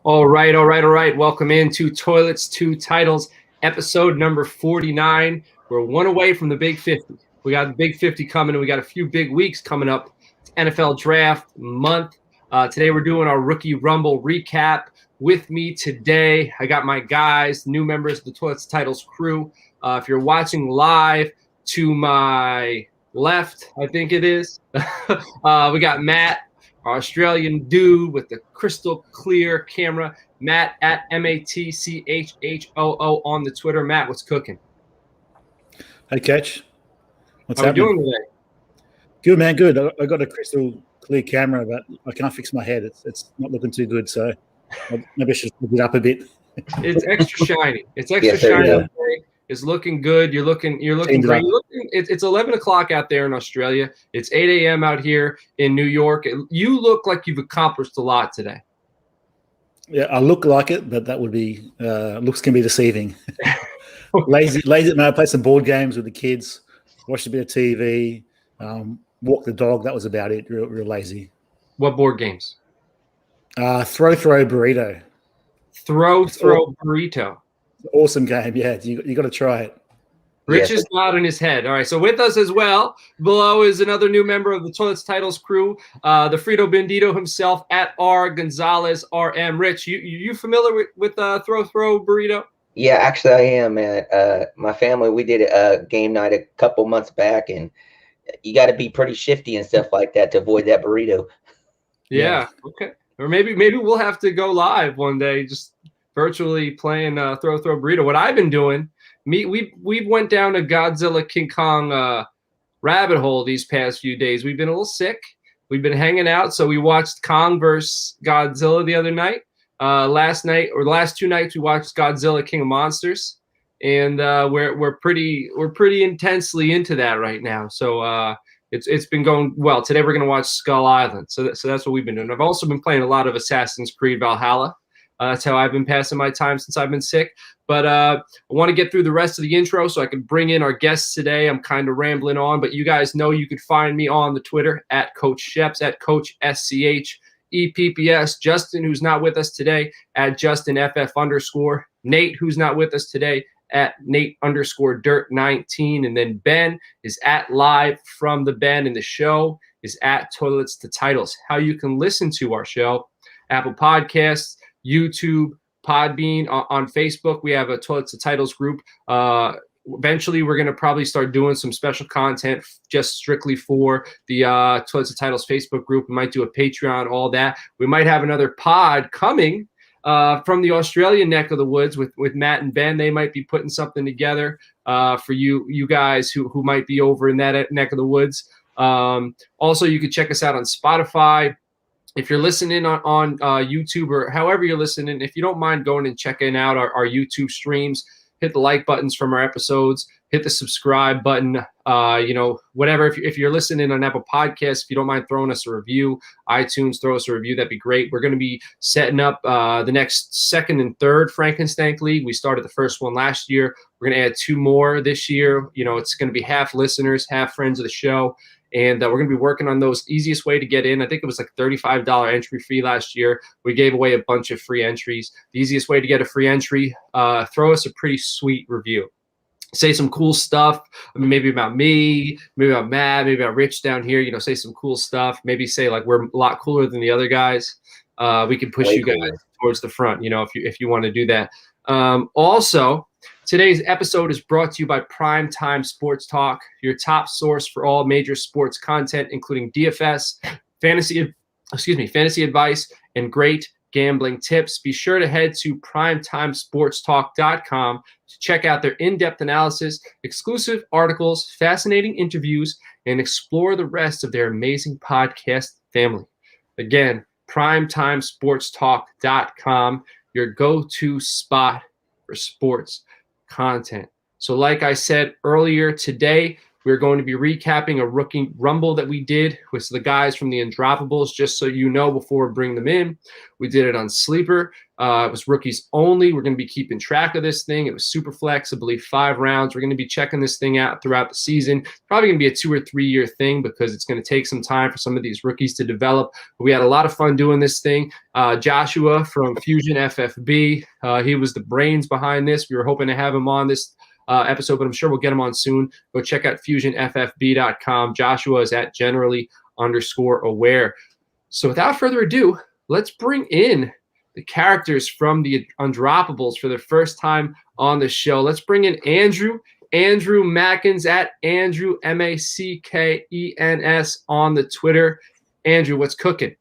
All right, all right, all right. Welcome into Toilets, Two Titles, episode number 49. We're one away from the Big 50. We got the Big 50 coming, and we got a few big weeks coming up. It's NFL Draft month. Today we're doing our Rookie Rumble recap. With me today, I got my guys, new members of the Toilets Titles crew. If you're watching live, to my left, I think it is, we got Matt, our Australian dude with the crystal clear camera, Matt at MATCHHOO on the Twitter. Matt, what's cooking? Hey, Catch. What's How are we happening? doing today? Good, man. Good. I got a crystal clear camera, but I can't fix my head. It's not looking too good, so maybe I should put it up a bit. It's extra shiny. It's extra Yes, sir, shiny. yeah. Today. It's looking good. You're looking Cleaned it great. up. It's 11 o'clock out there in Australia. It's 8 a.m. out here in New York. You look like you've accomplished a lot today. Yeah, I look like it, but that would be looks can be deceiving. lazy. Man, I played some board games with the kids, watched a bit of TV, walked the dog. That was about it. Real lazy. What board games? Throw burrito. Throw burrito. Awesome game. Yeah, you got to try it. Rich is nodding his head. All right, so with us as well, below is another new member of the Toilets Titles crew, the Frito Bandito himself, at R Gonzalez RM. Rich, you familiar with throw burrito? Yeah, actually I am, man. My family, we did a game night a couple months back, and you got to be pretty shifty and stuff like that to avoid that burrito. Yeah. Okay. Or maybe we'll have to go live one day, just virtually playing throw burrito. What I've been doing, we went down a Godzilla King Kong rabbit hole these past few days. We've been a little sick. We've been hanging out, so we watched Kong versus Godzilla the other night. Last night, or the last 2 nights, we watched Godzilla King of Monsters, and we're pretty intensely into that right now. So it's been going well. Today we're going to watch Skull Island. So that's what we've been doing. I've also been playing a lot of Assassin's Creed Valhalla. That's how I've been passing my time since I've been sick. But I want to get through the rest of the intro so I can bring in our guests today. I'm kind of rambling on, but you guys know you could find me on the Twitter at Coach Sheps, at Coach SCHEPPS. Justin, who's not with us today, at JustinFF_. Nate, who's not with us today, at Nate_Dirt19. And then Ben is at Live from the Ben, and the show is at Toilets to Titles. How you can listen to our show: Apple Podcasts, YouTube, Podbean. On Facebook, we have a Toilets to Titles group. Eventually, we're going to probably start doing some special content just strictly for the Toilets to Titles Facebook group. We might do a Patreon, all that. We might have another pod coming from the Australian neck of the woods with Matt and Ben. They might be putting something together for you guys who might be over in that neck of the woods. Also, you can check us out on Spotify. If you're listening on YouTube, or however you're listening, if you don't mind going and checking out our YouTube streams, hit the like buttons from our episodes, hit the subscribe button, whatever. If you're listening on Apple Podcasts, if you don't mind throwing us a review, iTunes, throw us a review, that'd be great. We're going to be setting up the next second and third Frankenstein League. We started the first one last year. We're going to add 2 more this year. It's going to be half listeners, half friends of the show. And we're going to be working on those. Easiest way to get in, I think it was like $35 entry fee last year. We gave away a bunch of free entries. The easiest way to get a free entry, throw us a pretty sweet review. Say some cool stuff. I mean, maybe about me, maybe about Matt, maybe about Rich down here. Say some cool stuff. Maybe say like we're a lot cooler than the other guys. We can push you guys towards the front, if you want to do that. Also, today's episode is brought to you by Primetime Sports Talk, your top source for all major sports content, including DFS, fantasy advice, and great gambling tips. Be sure to head to primetimesportstalk.com to check out their in-depth analysis, exclusive articles, fascinating interviews, and explore the rest of their amazing podcast family. Again, primetimesportstalk.com, your go-to spot for sports content. So like I said earlier today, We're going to be recapping a rookie rumble that we did with the guys from the Undroppables, just so you know before we bring them in. We did it on Sleeper. It was rookies only. We're going to be keeping track of this thing. It was super flex, I believe 5 rounds. We're going to be checking this thing out throughout the season. Probably going to be a 2 or 3 year thing because it's going to take some time for some of these rookies to develop. But we had a lot of fun doing this thing. Joshua from Fusion FFB, he was the brains behind this. We were hoping to have him on this episode, but I'm sure we'll get him on soon. Go check out fusionffb.com. Joshua is at generally_aware. So without further ado, let's bring in the characters from the Undroppables for the first time on the show. Let's bring in Andrew Mackens at Andrew Mackens on the Twitter. Andrew, what's cooking?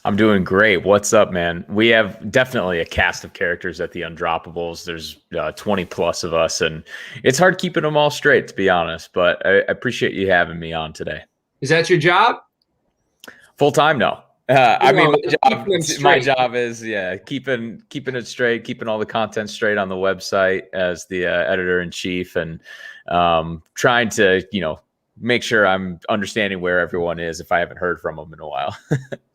I'm doing great. What's up, man? We have definitely a cast of characters at the Undroppables. There's 20 plus of us, and it's hard keeping them all straight, to be honest, but I appreciate you having me on today. Is that your job? Full time? No. I mean, my job is keeping it straight, keeping all the content straight on the website as the editor-in-chief, and trying to make sure I'm understanding where everyone is if I haven't heard from them in a while.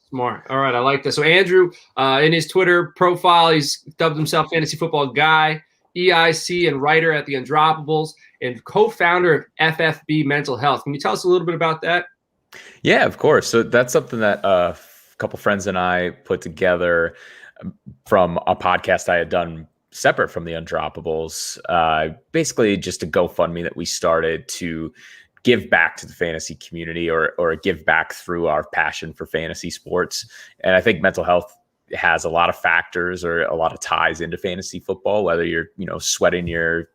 Smart. All right, I like that. So Andrew, in his Twitter profile, he's dubbed himself Fantasy Football Guy, EIC, and writer at the Undroppables, and co-founder of FFB Mental Health. Can you tell us a little bit about that? Yeah, of course. So that's something that a couple friends and I put together from a podcast I had done separate from the Undroppables. Basically, just a GoFundMe that we started to give back to the fantasy community, or give back through our passion for fantasy sports. And I think mental health has a lot of factors or a lot of ties into fantasy football, whether you're, sweating your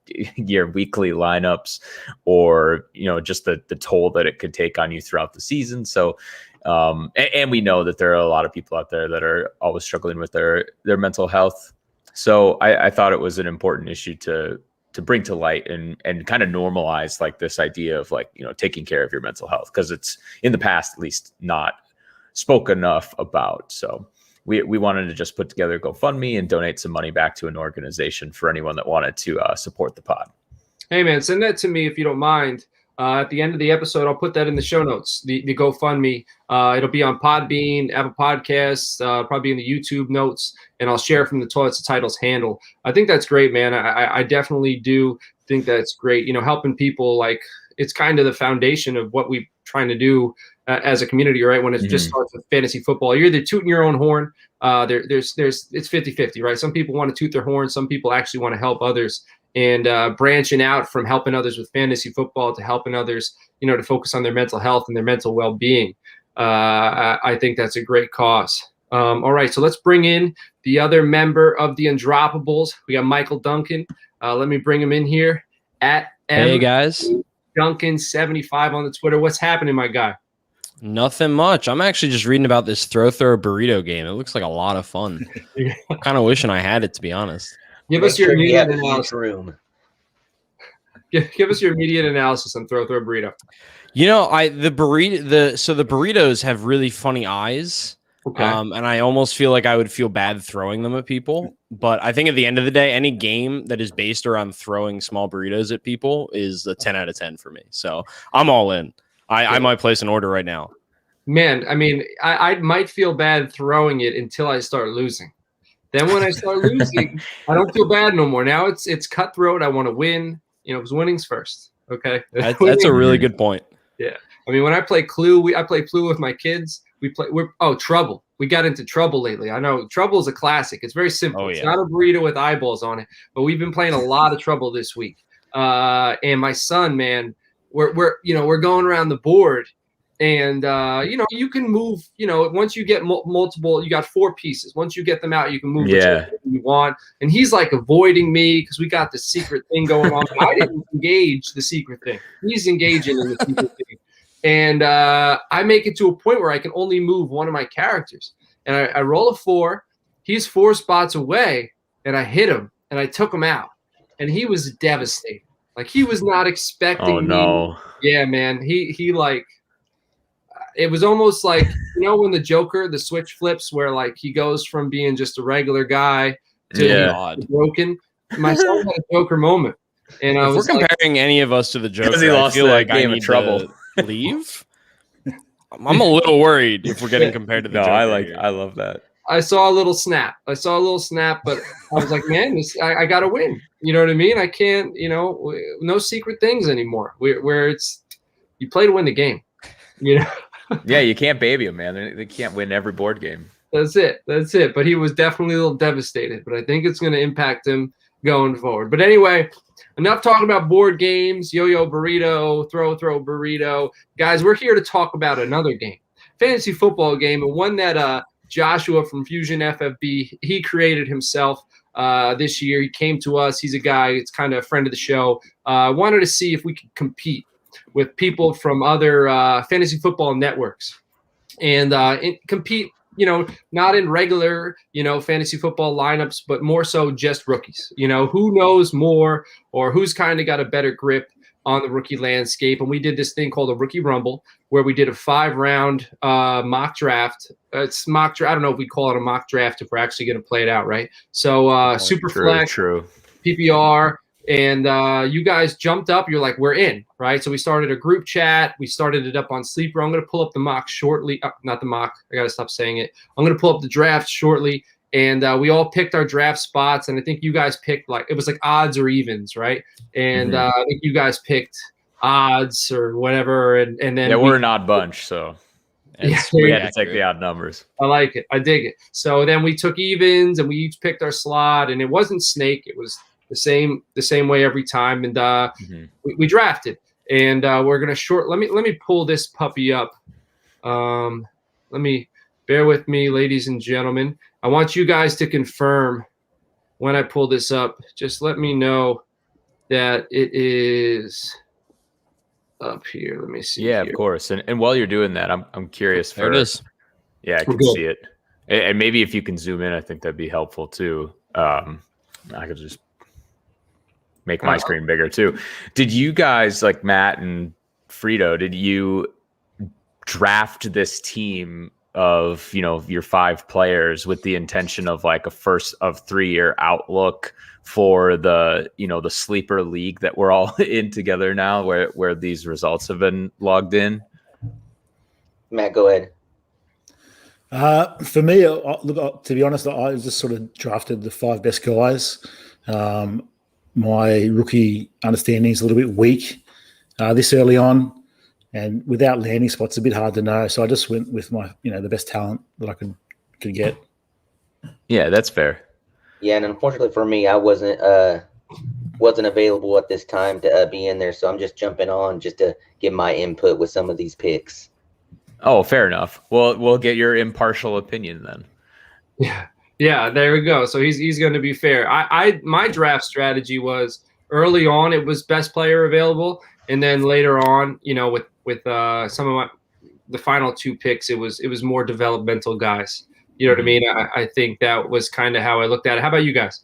weekly lineups, or, just the toll that it could take on you throughout the season. So, and we know that there are a lot of people out there that are always struggling with their mental health. So I thought it was an important issue to bring to light and kind of normalize like this idea of taking care of your mental health, because it's, in the past at least, not spoken enough about. So we wanted to just put together a GoFundMe and donate some money back to an organization for anyone that wanted to support the pod. Hey man, send that to me if you don't mind. At the end of the episode, I'll put that in the show notes, the GoFundMe. It'll be on Podbean, Apple Podcasts, probably in the YouTube notes, and I'll share from the Toilets to Titles handle. I think that's great, man. I definitely do think that's great. Helping people, it's kind of the foundation of what we're trying to do as a community, right? When it just starts with fantasy football, you're either tooting your own horn. It's 50-50, right? Some people want to toot their horn. Some people actually want to help others. And branching out from helping others with fantasy football to helping others, to focus on their mental health and their mental well-being. I think that's a great cause. All right, so let's bring in the other member of the Undroppables. We got Michael Duncan. Let me bring him in here at Hey guys, Duncan75 on the Twitter. What's happening, my guy? Nothing much. I'm actually just reading about this throw burrito game. It looks like a lot of fun. I'm kind of wishing I had it, to be honest. Give us your immediate analysis. Give us your immediate analysis on throw burrito. The burritos have really funny eyes. Okay. And I almost feel like I would feel bad throwing them at people. But I think at the end of the day, any game that is based around throwing small burritos at people is a 10 out of 10 for me. So I'm all in. I might place an order right now. Man, I mean, I might feel bad throwing it until I start losing. Then when I start losing, I don't feel bad no more. Now it's cutthroat. I want to win. Because winning's first. Okay, that's a really good point. Yeah, I mean, when I play Clue, I play Clue with my kids. Trouble. We got into Trouble lately. I know Trouble is a classic. It's very simple. Oh, yeah. It's not a burrito with eyeballs on it, but we've been playing a lot of Trouble this week. And my son, man, we're going around the board. And, you can move, once you get multiple, you got 4 pieces. Once you get them out, you can move whichever you want. And he's avoiding me because we got the secret thing going on. I didn't engage the secret thing. He's engaging in the secret thing. And I make it to a point where I can only move one of my characters. And I roll a 4. He's 4 spots away. And I hit him. And I took him out. And he was devastated. He was not expecting me. No. Yeah, man. It was almost like, when the Joker, the switch flips where he goes from being just a regular guy to broken. My son had a Joker moment And I If we're was like, comparing any of us to the Joker, he I lost feel the like I game of need trouble. to leave. I'm a little worried if we're getting compared to the No, Joker. Here. I love that. I saw a little snap. But I was like, man, I got to win. You know what I mean? I can't, no secret things anymore. Where it's you play to win the game. You know. Yeah, you can't baby them, man. They can't win every board game. That's it. But he was definitely a little devastated. But I think it's going to impact him going forward. But anyway, enough talking about board games, yo-yo burrito, throw burrito. Guys, we're here to talk about another game, fantasy football game, and one that Joshua from Fusion FFB, he created himself this year. He came to us. He's a guy, it's kind of a friend of the show. Wanted to see if we could compete with people from other fantasy football networks and compete, not in regular, fantasy football lineups, but more so just rookies. Who knows more or who's kind of got a better grip on the rookie landscape. And we did this thing called a Rookie Rumble, where we did a 5-round mock draft. It's mock draft. I don't know if we call it a mock draft if we're actually going to play it out, right? So super flex, PPR, and you guys jumped up. You're like, we're in, right? So we started a group chat. We started it up on Sleeper. I'm going to pull up the mock shortly. Not the mock. I got to stop saying it. I'm going to pull up the draft shortly. And we all picked our draft spots. And I think you guys picked it was like odds or evens, right? And I think you guys picked odds or whatever. And then we're an odd bunch. So we had to take the odd numbers. I like it. I dig it. So then we took evens and we each picked our slot. And it wasn't snake. It was the same way every time. And we drafted. And we're going to let me pull this puppy up. Bear with me, ladies and gentlemen. I want you guys to confirm when I pull this up. Just let me know that it is up here. Let me see. Yeah, here. Of course. And while you're doing that, I'm curious. There it is. Yeah, I can see it. And maybe if you can zoom in, I think that'd be helpful too. I could just make my screen bigger too. Did you guys, like Matt and Frito, did you draft this team of your 5 players with the intention of like a first of 3-year outlook for the the sleeper league that we're all in together now, where these results have been logged in? Matt, go ahead. For me, look, to be honest, I just sort of drafted the 5 best guys. My rookie understanding is a little bit weak this early on. And without landing spots, it's a bit hard to know. So I just went with my, the best talent that I could get. Yeah, that's fair. Yeah, and unfortunately for me, I wasn't available at this time to be in there. So I'm just jumping on just to give my input with some of these picks. Oh, fair enough. Well, we'll get your impartial opinion then. Yeah, there we go. So he's going to be fair. My draft strategy was early on, it was best player available. And then later on, with some of the final 2 picks, it was more developmental guys. You know what I mean? I think that was kind of how I looked at it. How about you guys?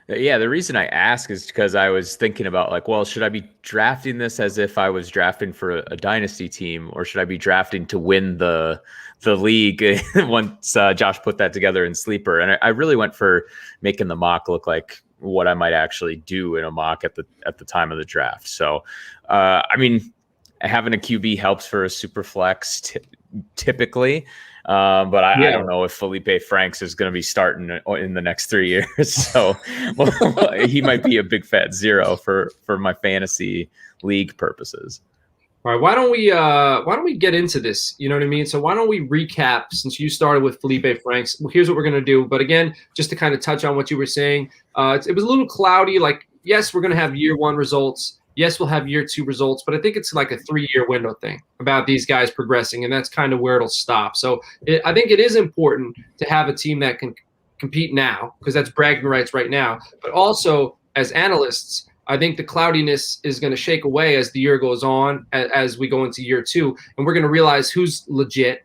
Yeah, the reason I ask is because I was thinking about like, well, should I be drafting this as if I was drafting for a dynasty team, or should I be drafting to win the league once Josh put that together in Sleeper? And I really went for making the mock look like what I might actually do in a mock at the time of the draft. So, having a QB helps for a super flex typically. But I don't know if Felipe Franks is going to be starting in the next 3 years. So he might be a big fat 0 for my fantasy league purposes. All right, why don't we get into this? You know what I mean? So why don't we recap, since you started with Felipe Franks? Well, here's what we're going to do. But again, just to kind of touch on what you were saying, it was a little cloudy. Like, yes, we're going to have year 1 results. Yes, we'll have year 2 results, but I think it's like a 3-year window thing about these guys progressing, and that's kind of where it'll stop. So I think it is important to have a team that can compete now, because that's bragging rights right now. But also, as analysts, I think the cloudiness is going to shake away as the year goes on, as we go into year 2, and we're going to realize who's a legit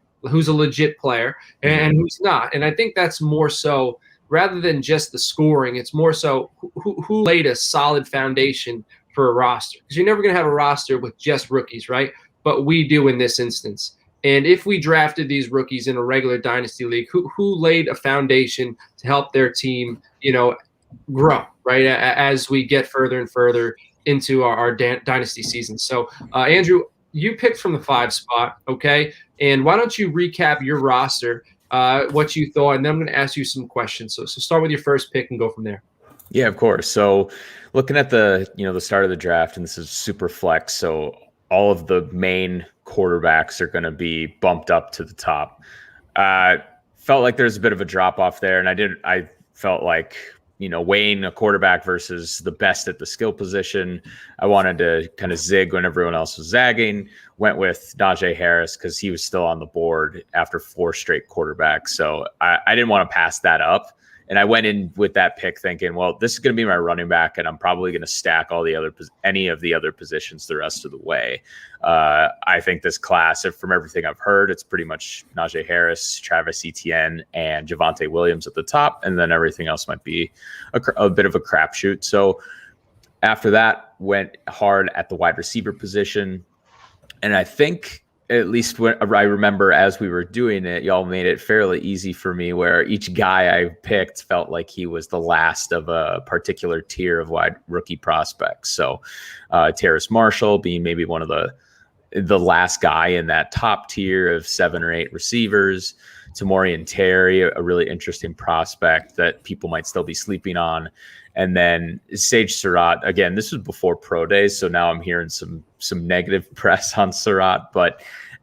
player, and who's not. And I think that's more so, rather than just the scoring, it's more so who laid a solid foundation for a roster, because you're never going to have a roster with just rookies, right? But we do in this instance. And if we drafted these rookies in a regular dynasty league, who laid a foundation to help their team, grow, right, as we get further and further into our dynasty season. So, Andrew, you picked from the 5 spot, okay? And why don't you recap your roster, what you thought, and then I'm going to ask you some questions. So start with your first pick and go from there. Yeah, of course. So looking at the start of the draft, and this is super flex, so all of the main quarterbacks are going to be bumped up to the top. Felt like there's a bit of a drop off there, and I felt like, weighing a quarterback versus the best at the skill position, I wanted to kind of zig when everyone else was zagging. Went with Najee Harris because he was still on the board after 4 straight quarterbacks. So I didn't want to pass that up. And I went in with that pick thinking, well, this is going to be my running back, and I'm probably going to stack any of the other positions the rest of the way. I think this class, from everything I've heard, it's pretty much Najee Harris, Travis Etienne, and Javonte Williams at the top, and then everything else might be a bit of a crapshoot. So after that, went hard at the wide receiver position, and I think, at least when I remember as we were doing it, y'all made it fairly easy for me, where each guy I picked felt like he was the last of a particular tier of wide rookie prospects. So Terrace Marshall being maybe one of the last guy in that top tier of 7 or 8 receivers. Tamorrion Terry, a really interesting prospect that people might still be sleeping on. And then Sage Surratt, again, this was before pro days, so now I'm hearing some negative press on Surratt. But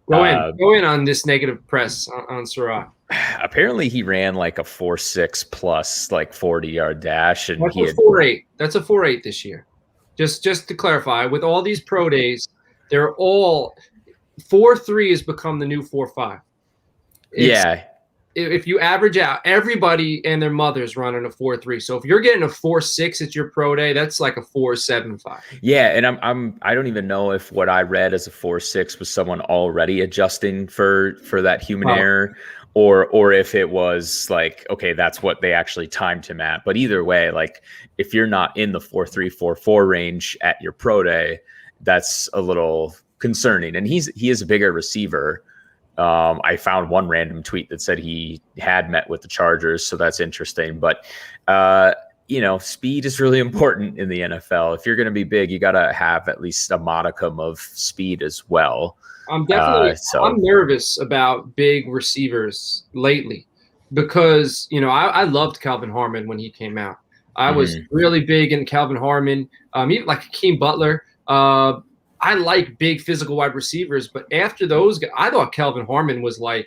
go in on this negative press on Surratt. Apparently, he ran like a 4.6 plus like 40-yard dash, and That's a 4.8. That's a 4.8 this year. Just to clarify, with all these pro days, they're all 4.3 has become the new 4.5. Yeah. If you average out, everybody and their mother's running a 4.3. So if you're getting a 4.6 at your pro day, that's like a 4.75. Yeah, and I don't even know if what I read as a 4.6 was someone already adjusting for that human error, or if it was like, okay, that's what they actually timed him at. But either way, like if you're not in the 4.3, 4.4 range at your pro day, that's a little concerning. And he is a bigger receiver. I found one random tweet that said he had met with the Chargers, so that's interesting. But speed is really important in the NFL. If you're going to be big, you got to have at least a modicum of speed as well. I'm nervous about big receivers lately because I loved Calvin Harmon when he came out. I was really big in Calvin Harmon, even like Hakeem Butler. I like big physical wide receivers, but after those guys, I thought Calvin Harmon was I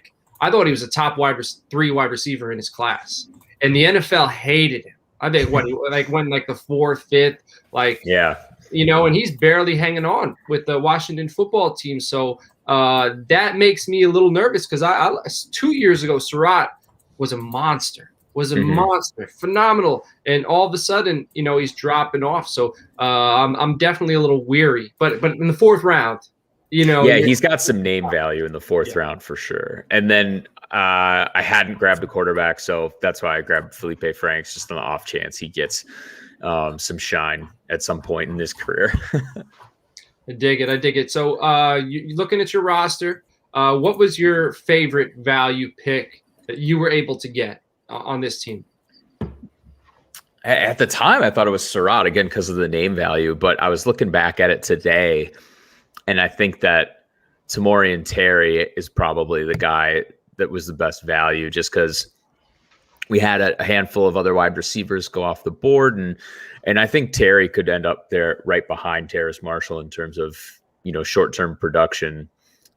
thought he was a top 3 wide receiver in his class, and the NFL hated him. I think went like the 4th, 5th, and he's barely hanging on with the Washington football team. So that makes me a little nervous because 2 years ago, Surratt was a monster. Phenomenal, and all of a sudden, he's dropping off. So I'm definitely a little weary. But in the 4th round, he's got some name value in the 4th round for sure. And then I hadn't grabbed a quarterback, so that's why I grabbed Felipe Franks, just on the off chance he gets some shine at some point in his career. I dig it. So you looking at your roster, what was your favorite value pick that you were able to get on this team? At the time, I thought it was Surratt, again, because of the name value, but I was looking back at it today, and I think that Tamorrion Terry is probably the guy that was the best value, just because we had a handful of other wide receivers go off the board, and I think Terry could end up there right behind Terrace Marshall in terms of short-term production.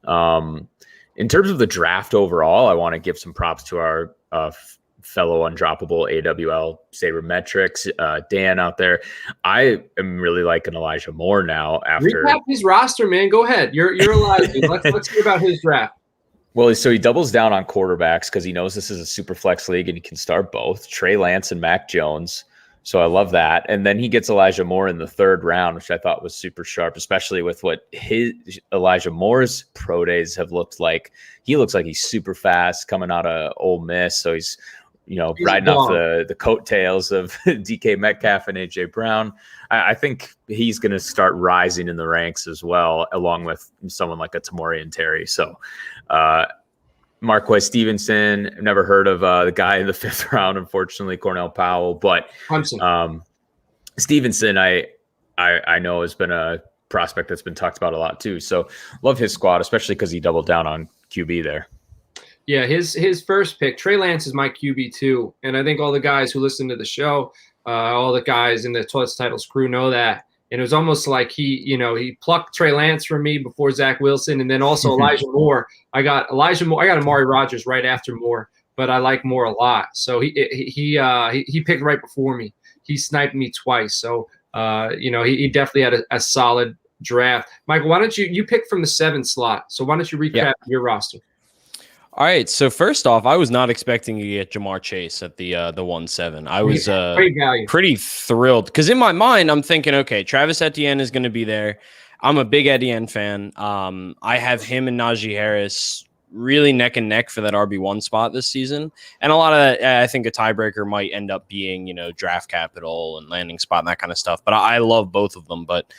In terms of the draft overall, I want to give some props to our fellow undroppable AWL sabermetrics, Dan out there. I am really liking Elijah Moore now. After recap his roster, man, go ahead. You're allowed to. Let's hear about his draft. Well, so he doubles down on quarterbacks because he knows this is a super flex league and he can start both Trey Lance and Mac Jones. So I love that. And then he gets Elijah Moore in the 3rd round, which I thought was super sharp, especially with what Elijah Moore's pro days have looked like. He looks like he's super fast coming out of Ole Miss. So he's riding off the coattails of DK Metcalf and AJ Brown. I think he's going to start rising in the ranks as well, along with someone like a Tamorrion Terry. So Marquez Stevenson. I've never heard of the guy in the 5th round, unfortunately, Cornell Powell. But Stevenson, I know has been a prospect that's been talked about a lot too. So love his squad, especially because he doubled down on QB there. Yeah, his first pick, Trey Lance, is my QB too, and I think all the guys who listen to the show, all the guys in the Toilets Titles crew know that. And it was almost like he plucked Trey Lance from me before Zach Wilson, and then also Elijah Moore. I got Amari Rodgers right after Moore, but I like Moore a lot. So he picked right before me. He sniped me twice. So he definitely had a solid draft. Michael, why don't you pick from the 7th slot? So why don't you recap your roster? All right. So first off, I was not expecting to get Jamar Chase at the 1-7. I was pretty thrilled because in my mind, I'm thinking, okay, Travis Etienne is going to be there. I'm a big Etienne fan. I have him and Najee Harris really neck and neck for that RB1 spot this season. And a lot of that, I think a tiebreaker might end up being, draft capital and landing spot and that kind of stuff. But I love both of them. But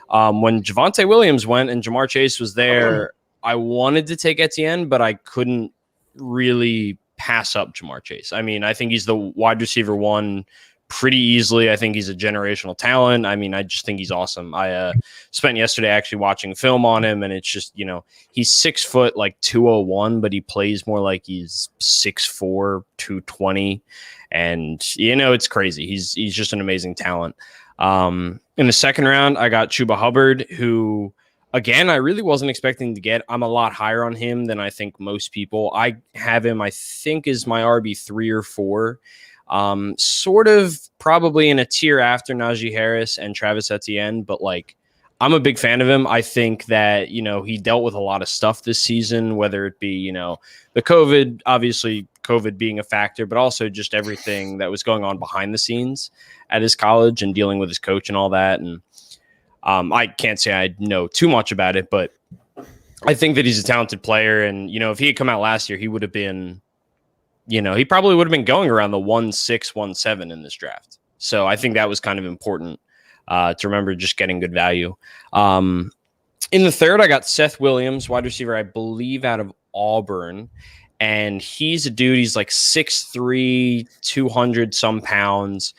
when Javonte Williams went and Jamar Chase was there, I wanted to take Etienne, but I couldn't really pass up Jamar Chase. I mean, I think he's the wide receiver 1 pretty easily. I think he's a generational talent. I mean, I just think he's awesome. I spent yesterday actually watching film on him, and it's just, he's 6 foot, like 201, but he plays more like he's 6'4", 220. And, it's crazy. He's just an amazing talent. In the 2nd round, I got Chuba Hubbard, who, again, I really wasn't expecting to get. I'm a lot higher on him than I think most people. I have him, I think, is my RB3 or 4. Sort of probably in a tier after Najee Harris and Travis Etienne, but I'm a big fan of him. I think that, he dealt with a lot of stuff this season, whether it be, the COVID, obviously COVID being a factor, but also just everything that was going on behind the scenes at his college and dealing with his coach and all that. And I can't say I know too much about it, but I think that he's a talented player. And, if he had come out last year, he would have been, he probably would have been going around the 1-6, 1-7 in this draft. So I think that was kind of important to remember, just getting good value. In the 3rd, I got Seth Williams, wide receiver, I believe out of Auburn. And he's a dude, he's like 6'3", 200 some pounds.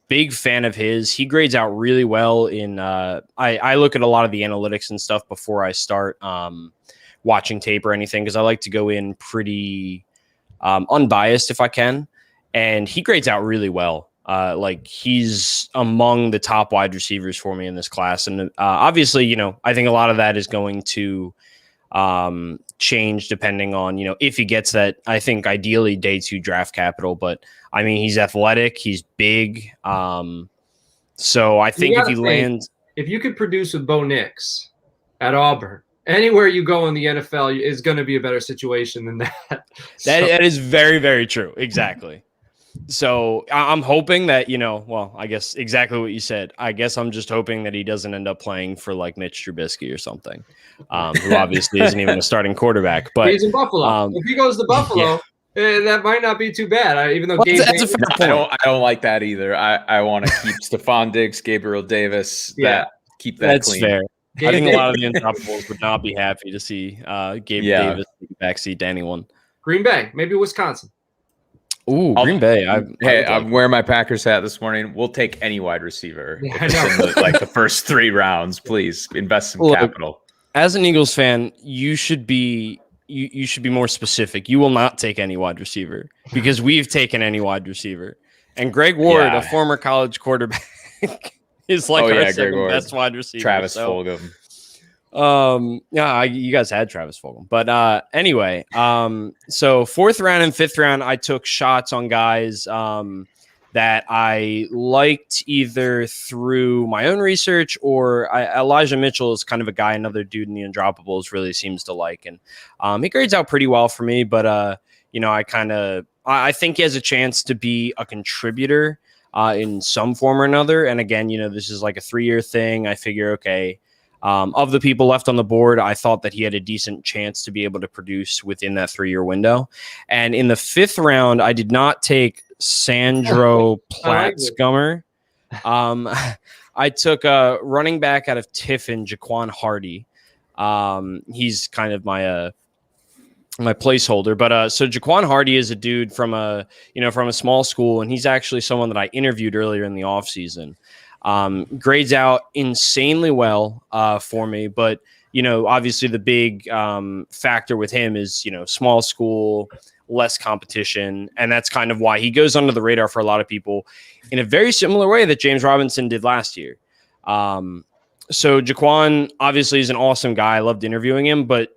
Big fan of his. He grades out really well in I look at a lot of the analytics and stuff before I start watching tape or anything, because I like to go in pretty unbiased if I can. And he grades out really well. He's among the top wide receivers for me in this class. And obviously, I think a lot of that is going to change depending on, if he gets that, I think ideally day 2 draft capital, but I mean, he's athletic, he's big. So I think if he lands, if you could produce with Bo Nix at Auburn, anywhere you go in the NFL is going to be a better situation than that. That is very, very true. Exactly. So I'm hoping that, I guess exactly what you said. I guess I'm just hoping that he doesn't end up playing for like Mitch Trubisky or something, who obviously isn't even a starting quarterback. But he's in Buffalo. If he goes to Buffalo, that might not be too bad. Even though I don't like that either. I want to keep Stephon Diggs, Gabriel Davis. Keep that that's clean. Fair. I think a lot of the Undroppables would not be happy to see Gabriel Davis backseat to anyone. Green Bay, maybe Wisconsin. Ooh, Green Bay. I'm wearing my Packers hat this morning. We'll take any wide receiver. Yeah, in the first 3 rounds, please invest some capital. As an Eagles fan, you should be more specific. You will not take any wide receiver because we've taken any wide receiver. And Greg Ward, a former college quarterback, is like our second best wide receiver. Travis Fulgham. You guys had Travis Fulgham, but anyway, so 4th round and 5th round, I took shots on guys that I liked either through my own research or Elijah Mitchell is kind of a guy another dude in the Undroppables really seems to like, and he grades out pretty well for me, but I think he has a chance to be a contributor in some form or another. And again, this is like a 3-year thing. I figure, okay, of the people left on the board, I thought that he had a decent chance to be able to produce within that 3-year window. And in the 5th round, I did not take Sandro Platzgummer. I took a running back out of Tiffin, Jaquan Hardy. He's kind of my my placeholder. But so Jaquan Hardy is a dude from a small school, and he's actually someone that I interviewed earlier in the offseason. Grades out insanely well for me, but obviously the big factor with him is small school, less competition, and that's kind of why he goes under the radar for a lot of people in a very similar way that James Robinson did last year. So Jaquan obviously is an awesome guy. I loved interviewing him, but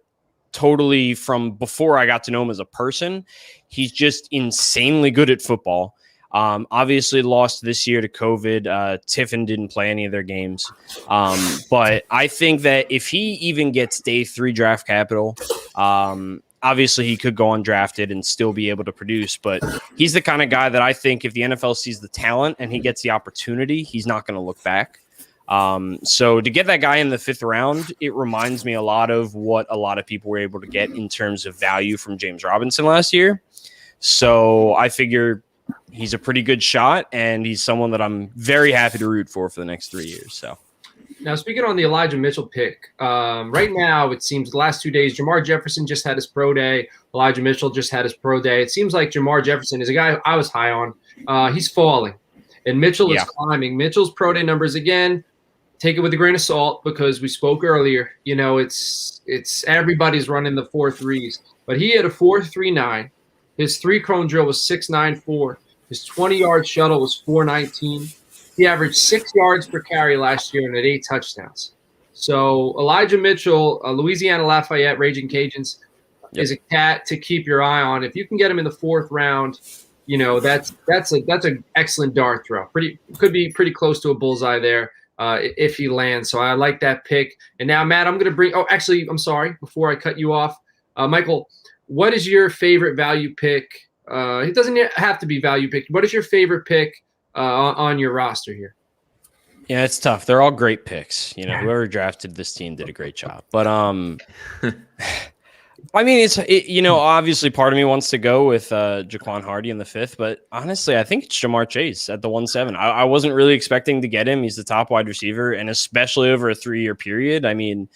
totally from before I got to know him as a person, he's just insanely good at football. Obviously lost this year to COVID. Tiffin didn't play any of their games. But I think that if he even gets day 3 draft capital, obviously he could go undrafted and still be able to produce, but he's the kind of guy that I think if the NFL sees the talent and he gets the opportunity, he's not going to look back. So to get that guy in the 5th round, it reminds me a lot of what a lot of people were able to get in terms of value from James Robinson last year. So I figure he's a pretty good shot, and he's someone that I'm very happy to root for the next 3 years. So now, speaking on the Elijah Mitchell pick, right now it seems the last 2 days, Jamar Jefferson just had his pro day. Elijah Mitchell just had his pro day. It seems like Jamar Jefferson is a guy I was high on. He's falling, and Mitchell is climbing. Mitchell's pro day numbers, again, take it with a grain of salt because we spoke earlier. It's everybody's running the 4.3s, but he had a 4.39. His 3-cone drill was 6.94. His 20-yard shuttle was 4.19. He averaged 6 yards per carry last year and had 8 touchdowns. So Elijah Mitchell, Louisiana Lafayette Raging Cajuns, is a cat to keep your eye on. If you can get him in the 4th round, that's an excellent dart throw. Could be pretty close to a bullseye there if he lands. So I like that pick. And now, Matt, I'm going to bring – actually, I'm sorry. Before I cut you off, Michael, what is your favorite value pick? It doesn't have to be value pick. What is your favorite pick on your roster here? Yeah, it's tough. They're all great picks. Whoever drafted this team did a great job. But I mean, obviously part of me wants to go with Jaquan Hardy in the 5th, but honestly, I think it's Jamar Chase at the 1.7. I wasn't really expecting to get him. He's the top wide receiver, and especially over a 3-year period. I mean,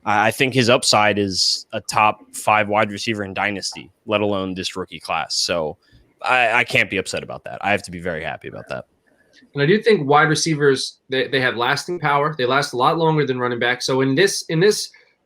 I think his upside is a top 5 wide receiver in Dynasty, let alone this rookie class. So I can't be upset about that. I have to be very happy about that. And I do think wide receivers, they have lasting power. They last a lot longer than running backs. So in this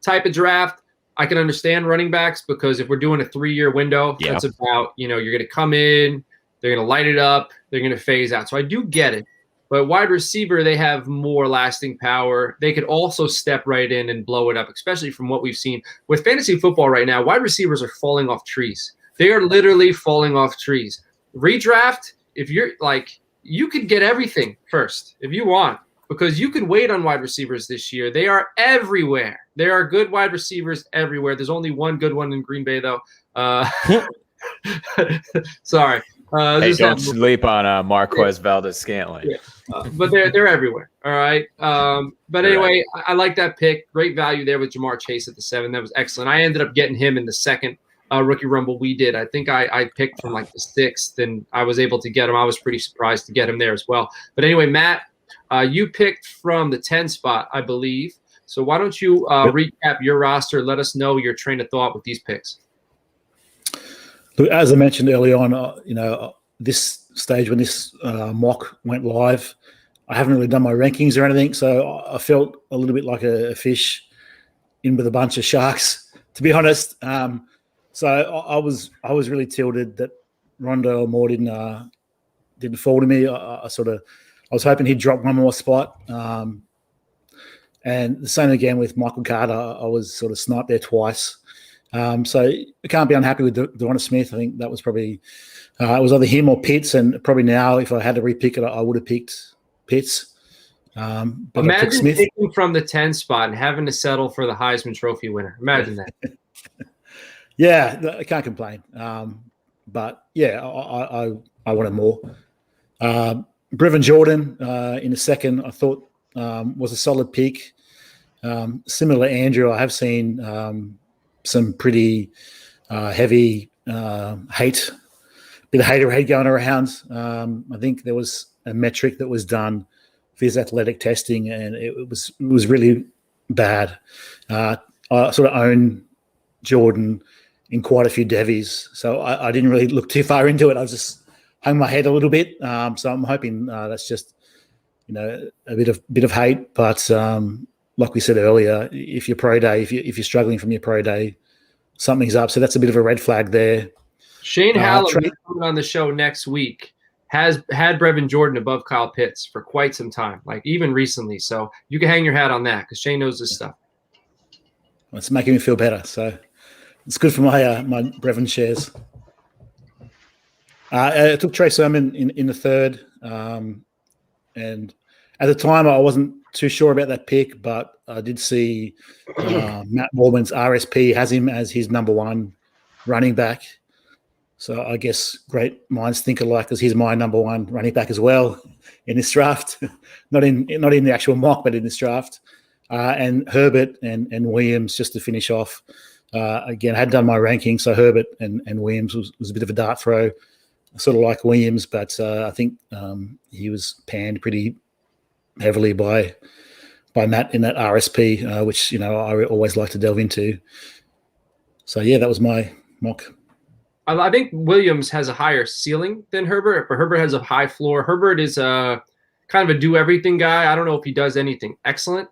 type of draft, I can understand running backs because if we're doing a 3-year window, that's about, you're going to come in, they're going to light it up, they're going to phase out. So I do get it. But wide receiver, they have more lasting power. They could also step right in and blow it up, especially from what we've seen. With fantasy football right now, wide receivers are falling off trees. They are literally falling off trees. Redraft, if you're like, you could get everything first if you want, because you could wait on wide receivers this year. They are everywhere. There are good wide receivers everywhere. There's only one good one in Green Bay, though. Sorry. Hey, don't sleep on Marquez Valdez-Scantling. Yeah. But they're everywhere. All right. But anyway, I like that pick. Great value there with Jamar Chase at the 7. That was excellent. I ended up getting him in the 2nd rookie rumble we did. I think I picked from like the 6th, and I was able to get him. I was pretty surprised to get him there as well. But anyway, Matt, you picked from the 10 spot, I believe. So why don't you recap your roster? Let us know your train of thought with these picks. Look, as I mentioned early on, this stage when this mock went live, I haven't really done my rankings or anything, so I felt a little bit like a fish in with a bunch of sharks, to be honest. So I was really tilted that Rondale Moore didn't fall to me. I was hoping he'd drop one more spot. And the same again with Michael Carter. I was sort of sniped there twice. So I can't be unhappy with Devonta Smith. I think that was probably it was either him or Pitts, and probably now if I had to repick it, I would have picked Pitts. But imagine picking from the 10 spot and having to settle for the Heisman Trophy winner. Imagine that. Yeah, I can't complain. But yeah, I wanted more. Brevin Jordan in the 2nd, I thought was a solid pick. Similar to Andrew, I have seen some pretty heavy hate, bit of haterade going around. I think there was a metric that was done for his athletic testing, and it was really bad. I sort of own Jordan in quite a few devies. So I didn't really look too far into it. I just hung my head a little bit. So I'm hoping that's just, a bit of hate. But like we said earlier, if your pro day, if you're struggling from your pro day, something's up. So that's a bit of a red flag there. Shane Hallam coming on the show next week has had Brevin Jordan above Kyle Pitts for quite some time, like even recently. So you can hang your hat on that because Shane knows this stuff. Well, it's making me feel better. So it's good for my my Brevin shares. I took Trey Sermon in the third. And at the time, I wasn't too sure about that pick, but I did see Matt Waldman's RSP has him as his number one running back. So I guess great minds think alike because he's my number one running back as well in this draft. not in the actual mock, but in this draft. And Herbert and Williams just to finish off. Again, I had done my ranking, so Herbert and Williams was a bit of a dart throw. I sort of like Williams, but I think he was panned pretty heavily by Matt in that RSP, which I always like to delve into. So yeah, that was my mock. I think Williams has a higher ceiling than Herbert, but Herbert has a high floor. Herbert is a kind of a do-everything guy. I don't know if he does anything excellent,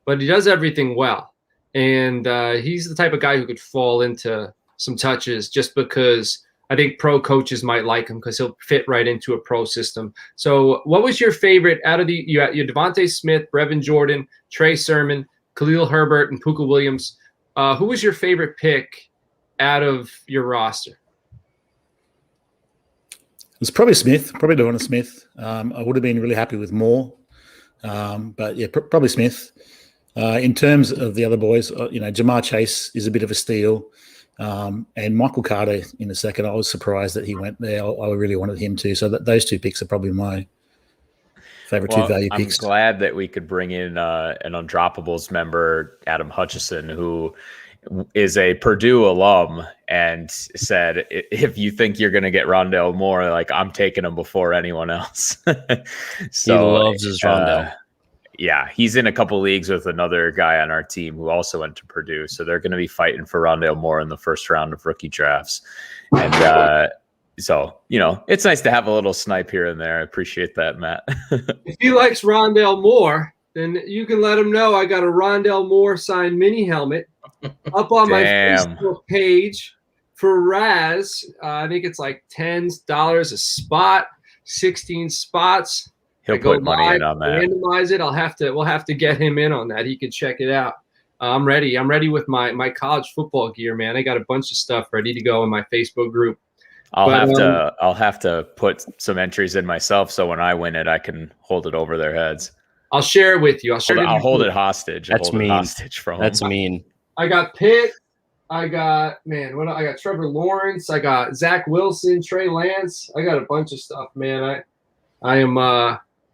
but he does everything well. And he's the type of guy who could fall into some touches just because I think pro coaches might like him because he'll fit right into a pro system. So what was your favorite out of you had Devontae Smith, Brevin Jordan, Trey Sermon, Khalil Herbert, and Puka Williams. Who was your favorite pick out of your roster? It was probably Smith, probably Devonta Smith. I would have been really happy with more. But yeah, probably Smith. In terms of the other boys, Jamar Chase is a bit of a steal. And Michael Carter in the second, I was surprised that he went there. I really wanted him to. So those two picks are probably my favorite two value picks. I'm glad that we could bring in an Undroppables member, Adam Hutchison, who is a Purdue alum and said, if you think you're going to get Rondale Moore, like I'm taking him before anyone else. So he loves his Rondale. Yeah, he's in a couple leagues with another guy on our team who also went to Purdue. So they're going to be fighting for Rondale Moore in the first round of rookie drafts. And so, it's nice to have a little snipe here and there. I appreciate that, Matt. If he likes Rondale Moore, then you can let him know I got a Rondale Moore signed mini helmet up on my Facebook page for Raz. I think it's like $10 a spot, 16 spots. He'll put money in on that. Randomize it. We'll have to get him in on that. He can check it out. I'm ready. I'm ready with my college football gear, man. I got a bunch of stuff ready to go in my Facebook group. I'll have to put some entries in myself so when I win it, I can hold it over their heads. I'll share it with you. I'll hold it hostage. That's mean. That's mean. I got Pitt. I got Trevor Lawrence. I got Zach Wilson, Trey Lance. I got a bunch of stuff, man.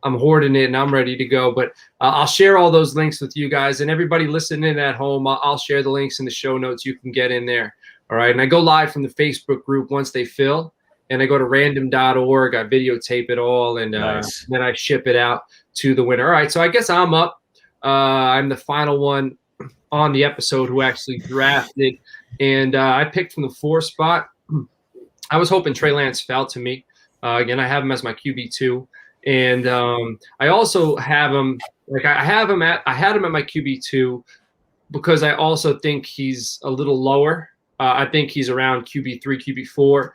I'm hoarding it and I'm ready to go. But I'll share all those links with you guys and everybody listening at home. I'll share the links in the show notes. You can get in there. All right. And I go live from the Facebook group once they fill. And I go to random.org. I videotape it all. And nice. Then I ship it out to the winner. All right. So I guess I'm up. I'm the final one on the episode who actually drafted. And I picked from the 4 spot. I was hoping Trey Lance fell to me. Again, I have him as my QB2. And I also have him I had him at my QB2 because I also think he's a little lower. I think he's around QB3, QB4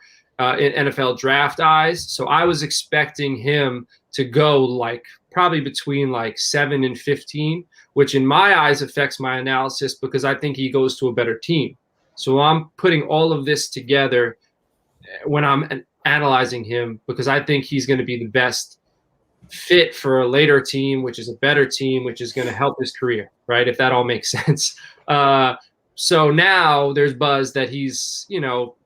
in NFL draft eyes. So I was expecting him to go probably between 7 and 15, which in my eyes affects my analysis because I think he goes to a better team. So I'm putting all of this together when I'm analyzing him because I think he's going to be the best fit for a later team, which is a better team, which is going to help his career, right? If that all makes sense. So now there's buzz that he's,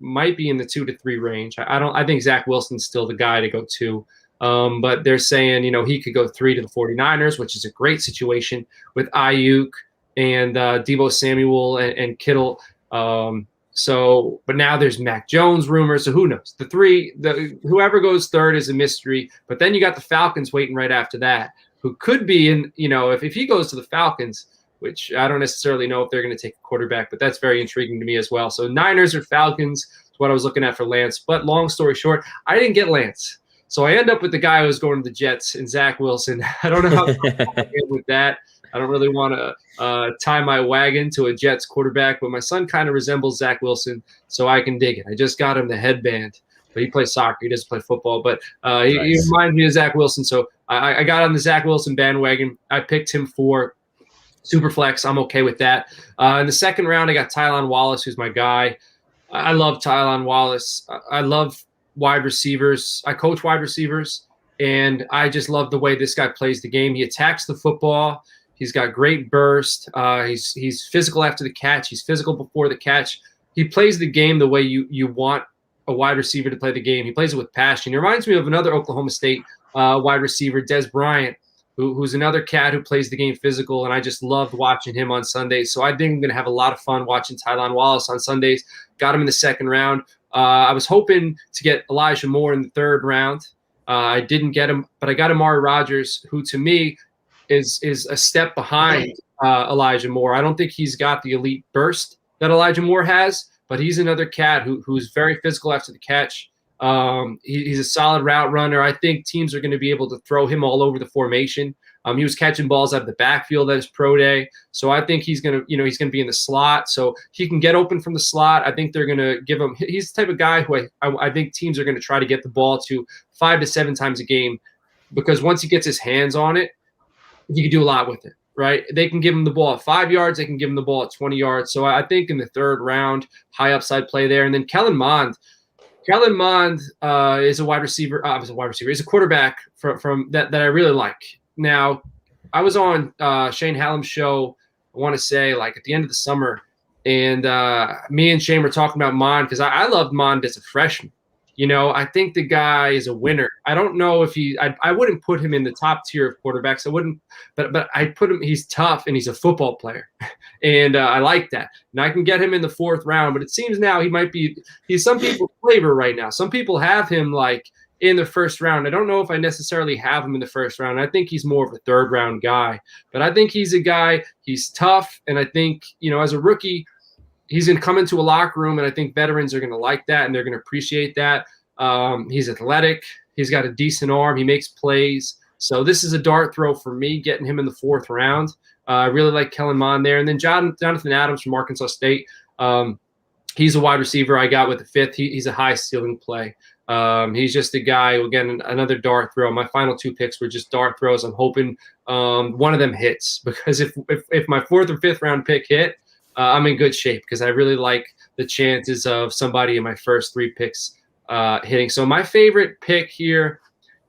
might be in the 2 to 3 range. I think Zach Wilson's still the guy to go 2. But they're saying, he could go 3 to the 49ers, which is a great situation with Ayuk and Deebo Samuel and Kittle. But now there's Mac Jones rumors. So who knows? Whoever goes 3rd is a mystery. But then you got the Falcons waiting right after that, who could be in, if he goes to the Falcons, which I don't necessarily know if they're going to take a quarterback, but that's very intriguing to me as well. So Niners or Falcons is what I was looking at for Lance. But long story short, I didn't get Lance. So I end up with the guy who was going to the Jets and Zach Wilson. I don't know how to get with that. I don't really want to tie my wagon to a Jets quarterback, but my son kind of resembles Zach Wilson, so I can dig it. I just got him the headband, but he plays soccer. He doesn't play football, but he reminds me of Zach Wilson. So I got on the Zach Wilson bandwagon. I picked him for Superflex. I'm okay with that. In the second round, I got Tylan Wallace, who's my guy. I love Tylan Wallace. I love wide receivers. I coach wide receivers, and I just love the way this guy plays the game. He attacks the football. He's got great burst. He's physical after the catch. He's physical before the catch. He plays the game the way you want a wide receiver to play the game. He plays it with passion. He reminds me of another Oklahoma State wide receiver, Des Bryant, who's another cat who plays the game physical, and I just loved watching him on Sundays. So I think I'm going to have a lot of fun watching Tylan Wallace on Sundays. Got him in the second round. I was hoping to get Elijah Moore in the third round. I didn't get him, but I got Amari Rodgers, who to me is a step behind Elijah Moore. I don't think he's got the elite burst that Elijah Moore has, but he's another cat who's very physical after the catch. He's a solid route runner. I think teams are going to be able to throw him all over the formation. He was catching balls out of the backfield at his pro day, so I think he's going to be in the slot, so he can get open from the slot. I think they're going to give him. He's the type of guy who I think teams are going to try to get the ball to 5 to 7 times a game, because once he gets his hands on it, he can do a lot with it. Right? They can give him the ball at 5 yards. They can give him the ball at 20 yards. So I think in the third round, high upside play there. And then Kellen Mond. Kellen Mond is a wide receiver. He's a quarterback from that I really like. Now, I was on Shane Hallam's show, I want to say, like at the end of the summer, and me and Shane were talking about Mond because I loved Mond as a freshman. I think the guy is a winner. I don't know if I wouldn't put him in the top tier of quarterbacks. I wouldn't, but I put him, he's tough and he's a football player. And I like that. And I can get him in the fourth round, but it seems now he's some people's flavor right now. Some people have him like in the first round. I don't know if I necessarily have him in the first round. I think he's more of a third round guy, but I think he's a guy, he's tough. And I think, as a rookie, he's going to come into a locker room, and I think veterans are going to like that, and they're going to appreciate that. He's athletic. He's got a decent arm. He makes plays. So this is a dart throw for me, getting him in the fourth round. I really like Kellen Mond there. And then Jonathan Adams from Arkansas State. He's a wide receiver I got with the fifth. He's a high ceiling play. He's just a guy, again, another dart throw. My final 2 picks were just dart throws. I'm hoping one of them hits, because if my fourth or fifth round pick hit, I'm in good shape, because I really like the chances of somebody in my first 3 picks hitting. So my favorite pick here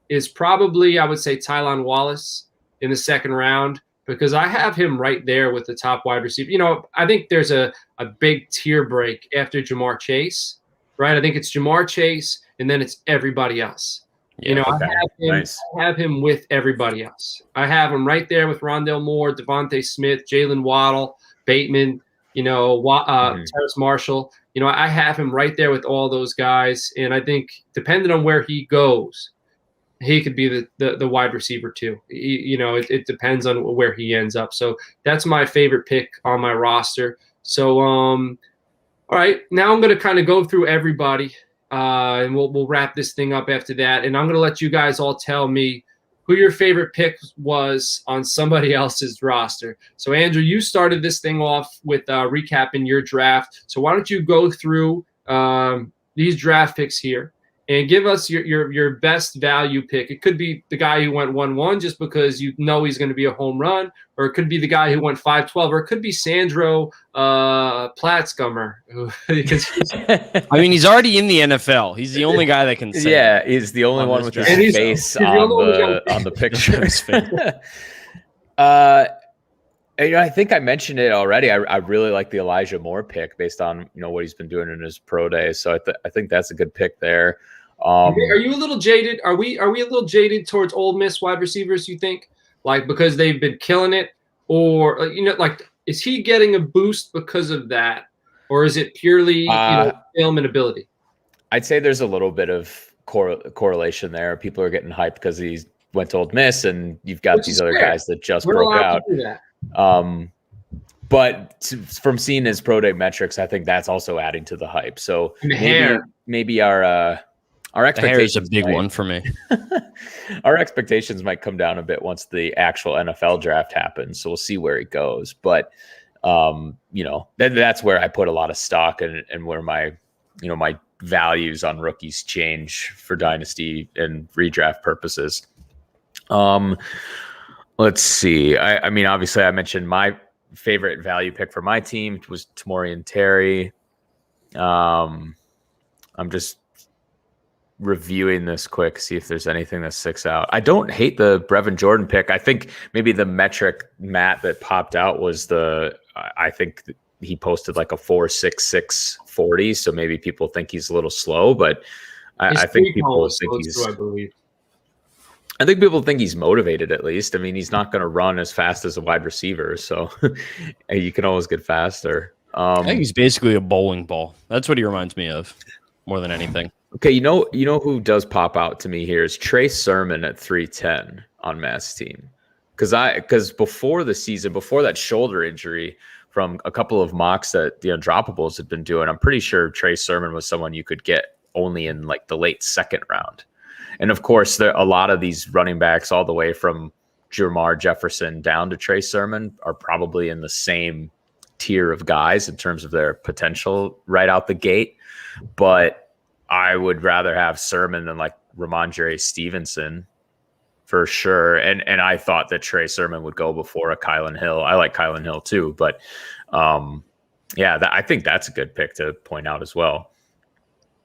is probably, I would say, Tylan Wallace in the second round, because I have him right there with the top wide receiver. I think there's a big tier break after Jamar Chase, right? I think it's Jamar Chase, and then it's everybody else. Yeah, I have him with everybody else. I have him right there with Rondale Moore, Devontae Smith, Jalen Waddle, Bateman, Terrace Marshall. I have him right there with all those guys, and I think depending on where he goes, he could be the wide receiver too. It depends on where he ends up. So that's my favorite pick on my roster. So all right, now I'm going to kind of go through everybody, and we'll wrap this thing up after that. And I'm going to let you guys all tell me who your favorite pick was on somebody else's roster. So, Andrew, you started this thing off with recapping your draft. So why don't you go through these draft picks here and give us your best value pick. It could be the guy who went 1-1 just because he's going to be a home run, or it could be the guy who went 5-12, or it could be Sandro Platzgummer. He's already in the NFL. He's the only guy that can say. Yeah, he's the only one with his face on the picture. I think I mentioned it already. I really like the Elijah Moore pick based on what he's been doing in his pro day. So I think that's a good pick there. Are you a little jaded? Are we a little jaded towards Ole Miss wide receivers? You think, because they've been killing it, or is he getting a boost because of that, or is it purely film and ability? I'd say there's a little bit of correlation there. People are getting hyped because he went to Ole Miss, and you've got these other guys that just broke out. from seeing his pro day metrics, I think that's also adding to the hype. So And the hair. maybe our The hair expectations is a big one for me. our expectations might come down a bit once the actual NFL draft happens. So we'll see where he goes. But that's where I put a lot of stock and where my values on rookies change for dynasty and redraft purposes. Let's see. I mean, obviously, I mentioned my favorite value pick for my team was Tamorrion Terry. I'm just reviewing this quick, see if there's anything that sticks out. I don't hate the Brevin Jordan pick. I think maybe the metric, Matt, that popped out was I think he posted like a 4.66 40. So maybe people think he's a little slow, but I think people think I think people think he's motivated at least. I mean, he's not going to run as fast as a wide receiver, so you can always get faster. I think he's basically a bowling ball. That's what he reminds me of more than anything. Okay, you know who does pop out to me here is Trey Sermon at 310 on Matt's team. Because before the season, before that shoulder injury from a couple of mocks that the Undroppables had been doing, I'm pretty sure Trey Sermon was someone you could get only in like the late second round. And of course, a lot of these running backs, all the way from Jermar Jefferson down to Trey Sermon, are probably in the same tier of guys in terms of their potential right out the gate. But I would rather have Sermon than like Ramondre Stevenson for sure. And I thought that Trey Sermon would go before a Kylan Hill. I like Kylan Hill too, but I think that's a good pick to point out as well.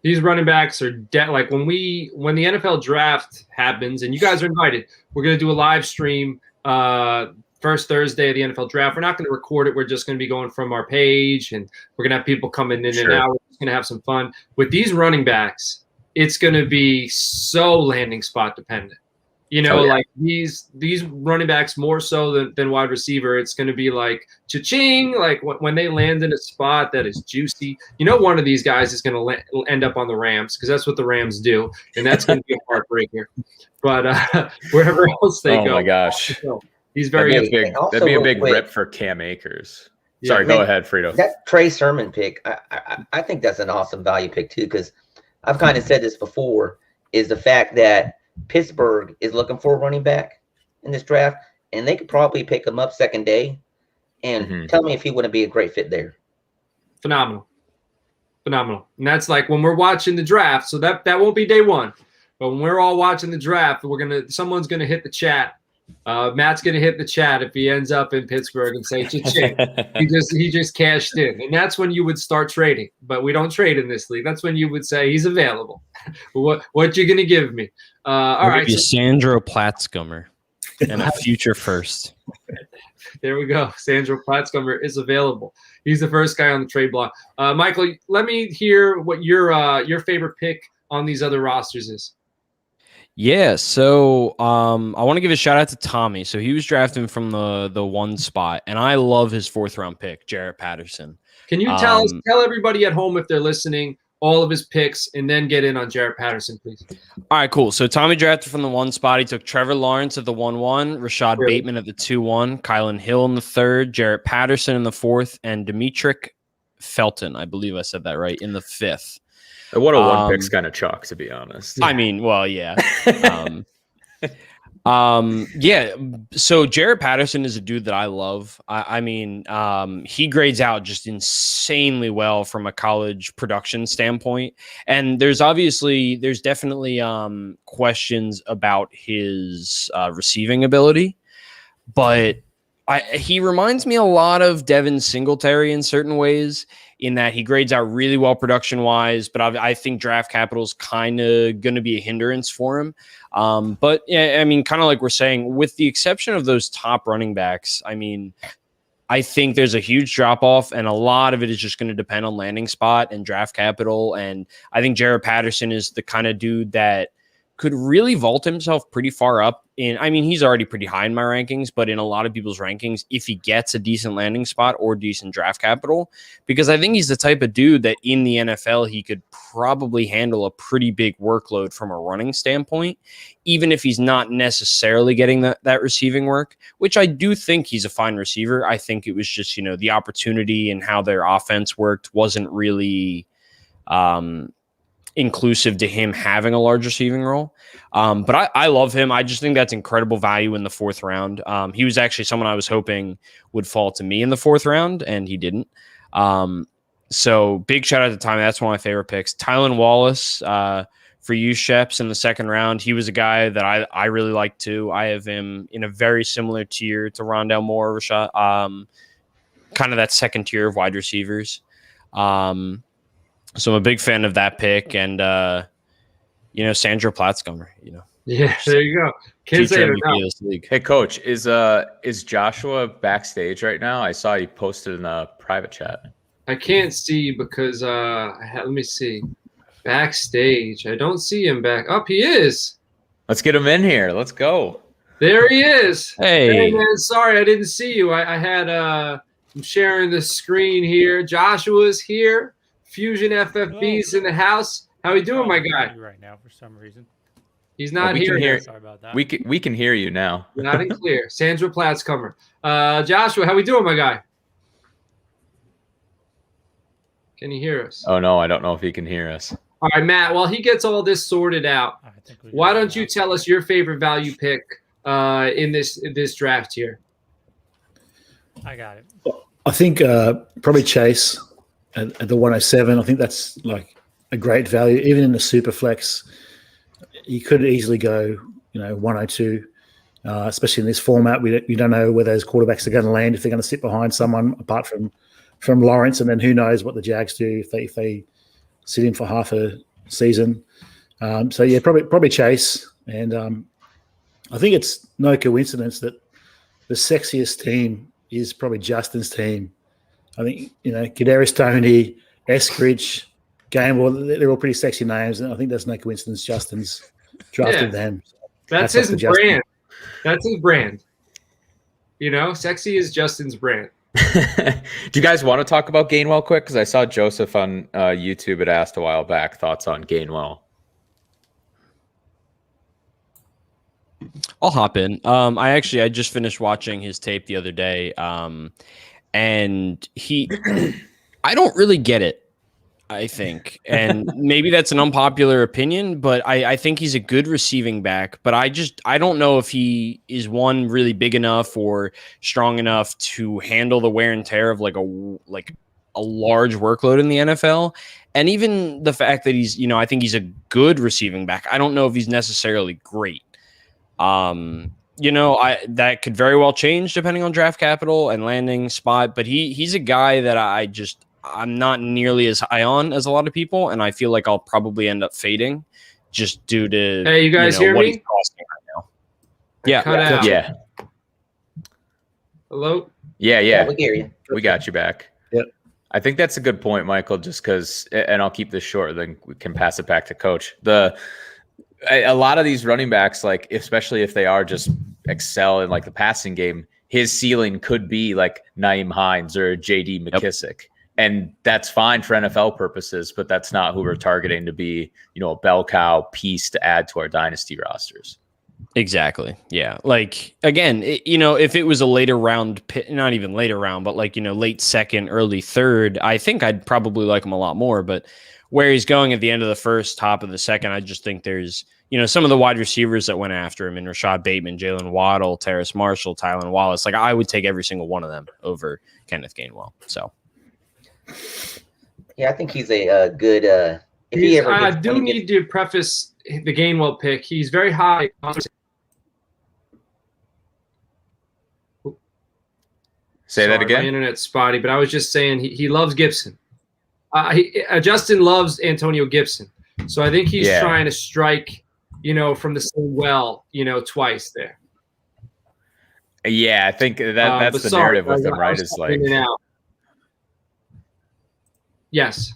These running backs are like when the NFL draft happens, and you guys are invited, we're going to do a live stream first Thursday of the NFL draft. We're not going to record it. We're just going to be going from our page, and we're going to have people coming in and out. We're just going to have some fun. With these running backs, it's going to be so landing spot dependent. Like these running backs more so than wide receiver. It's going to be like cha-ching, like when they land in a spot that is juicy. One of these guys is going to end up on the Rams because that's what the Rams do, and that's going to be a heartbreaker. But wherever else they go. Oh my gosh, he's very big. That'd be a big rip for Cam Akers. Sorry, go ahead, Frito. That Trey Sermon pick, I think that's an awesome value pick too, because I've kind of said this before, is the fact that Pittsburgh is looking for a running back in this draft, and they could probably pick him up second day. And tell me if he wouldn't be a great fit there. Phenomenal. And that's like when we're watching the draft. So that won't be day one, but when we're all watching the draft, someone's gonna hit the chat. Matt's gonna hit the chat if he ends up in Pittsburgh and say, cha-ching. he just cashed in, and that's when you would start trading. But we don't trade in this league. That's when you would say he's available. What you gonna give me? All right, Sandro Platzgummer and a future first. There we go. Sandro Platzgummer is available. He's the first guy on the trade block. Michael, let me hear what your favorite pick on these other rosters is. Yeah, so I want to give a shout out to Tommy. So he was drafting from the one spot, and I love his 4th round pick, Jarrett Patterson. Can you tell everybody at home if they're listening all of his picks and then get in on Jarrett Patterson, please? All right, cool. So Tommy drafted from the 1 spot. He took Trevor Lawrence at the 1-1, Rashad Bateman at the 2-1, Kylan Hill in the 3rd, Jarrett Patterson in the 4th, and Demetric Felton, I believe I said that right, in the 5th. What a one pick's kind of chalk, to be honest. I mean, well, yeah. Yeah. So Jarrett Patterson is a dude that I love. I mean, he grades out just insanely well from a college production standpoint. And there's definitely questions about his receiving ability, but he reminds me a lot of Devin Singletary in certain ways, in that he grades out really well production-wise, but I think draft capital is kind of going to be a hindrance for him. But, yeah, I mean, kind of like we're saying, with the exception of those top running backs, I mean, I think there's a huge drop-off, and a lot of it is just going to depend on landing spot and draft capital. And I think Jarrett Patterson is the kind of dude that could really vault himself pretty far up he's already pretty high in my rankings, but in a lot of people's rankings, if he gets a decent landing spot or decent draft capital, because I think he's the type of dude that in the NFL, he could probably handle a pretty big workload from a running standpoint, even if he's not necessarily getting that receiving work, which I do think he's a fine receiver. I think it was just, the opportunity and how their offense worked wasn't really, inclusive to him having a large receiving role. But I love him. I just think that's incredible value in the 4th round. He was actually someone I was hoping would fall to me in the 4th round, and he didn't. So big shout out to Tommy. That's one of my favorite picks. Tylan Wallace for you, Sheps, in the 2nd round. He was a guy that I really like too. I have him in a very similar tier to Rondale Moore, Rashad. Kind of that 2nd tier of wide receivers. So I'm a big fan of that pick, and Sandro Platzgummer. Yeah, there you go. Can't say it enough. Hey, Coach, is Joshua backstage right now? I saw he posted in a private chat. I can't see because let me see. Backstage, I don't see him back. Up, he is. Let's get him in here. Let's go. There he is. Hey man, sorry I didn't see you. I had I'm sharing the screen here. Joshua's here. Fusion FFB's in the house. How you doing, my guy? Right now, for some reason, he's not here. Sorry about that. We can hear you now. Loud and clear. Sandra Platzcomer. Joshua, how we doing, my guy? Can you hear us? Oh no, I don't know if he can hear us. All right, Matt. While he gets all this sorted out, why don't you tell us your favorite value pick in this draft here? I got it. I think probably Chase at the 107. I think that's like a great value. Even in the super flex, you could easily go 102, especially in this format. We don't know where those quarterbacks are going to land, if they're going to sit behind someone apart from Lawrence, and then who knows what the Jags do if they sit in for half a season. So yeah, probably Chase, and I think it's no coincidence that the sexiest team is probably Justin's team. I think Kadarius Toney, Eskridge, Gamble, they're all pretty sexy names, and I think that's no coincidence Justin's drafted them. That's his brand. That's his brand. Sexy is Justin's brand. Do you guys want to talk about Gainwell quick? Because I saw Joseph on YouTube had asked a while back thoughts on Gainwell. I'll hop in. I just finished watching his tape the other day, and I don't really get it. I think, and maybe that's an unpopular opinion, but I think he's a good receiving back, but I don't know if he is really big enough or strong enough to handle the wear and tear of like a large workload in the NFL. And even the fact that he's, I think he's a good receiving back. I don't know if he's necessarily great. That could very well change depending on draft capital and landing spot, but he's a guy that I'm not nearly as high on as a lot of people, and I feel like I'll probably end up fading just due to you guys hear what me? he's costing right now. Yeah. Hello? Yeah. We hear you. We got you back. Yep. I think that's a good point, Michael, just because, and I'll keep this short, then we can pass it back to Coach. A lot of these running backs, like especially if they are just excel in like the passing game, his ceiling could be like Naeem Hines or J.D. McKissick. Yep. And that's fine for NFL purposes, but that's not who we're targeting to be, a bell cow piece to add to our dynasty rosters. Exactly. Yeah. Like, again, if it was a later round, not even later round, but like, late 2nd, early 3rd, I think I'd probably like him a lot more. But where he's going at the end of the 1st, top of the 2nd, I just think there's, some of the wide receivers that went after him in Rashad Bateman, Jalen Waddle, Terrace Marshall, Tylan Wallace. Like, I would take every single one of them over Kenneth Gainwell. So. Yeah, I think he's a good. I do need to preface the Gainwell pick. He's very high. Say that again. My internet's spotty, but I was just saying he loves Gibson. Justin loves Antonio Gibson, so I think he's trying to strike, from the same well, twice there. Yeah, I think that's the narrative with him, right? Is like. Yes.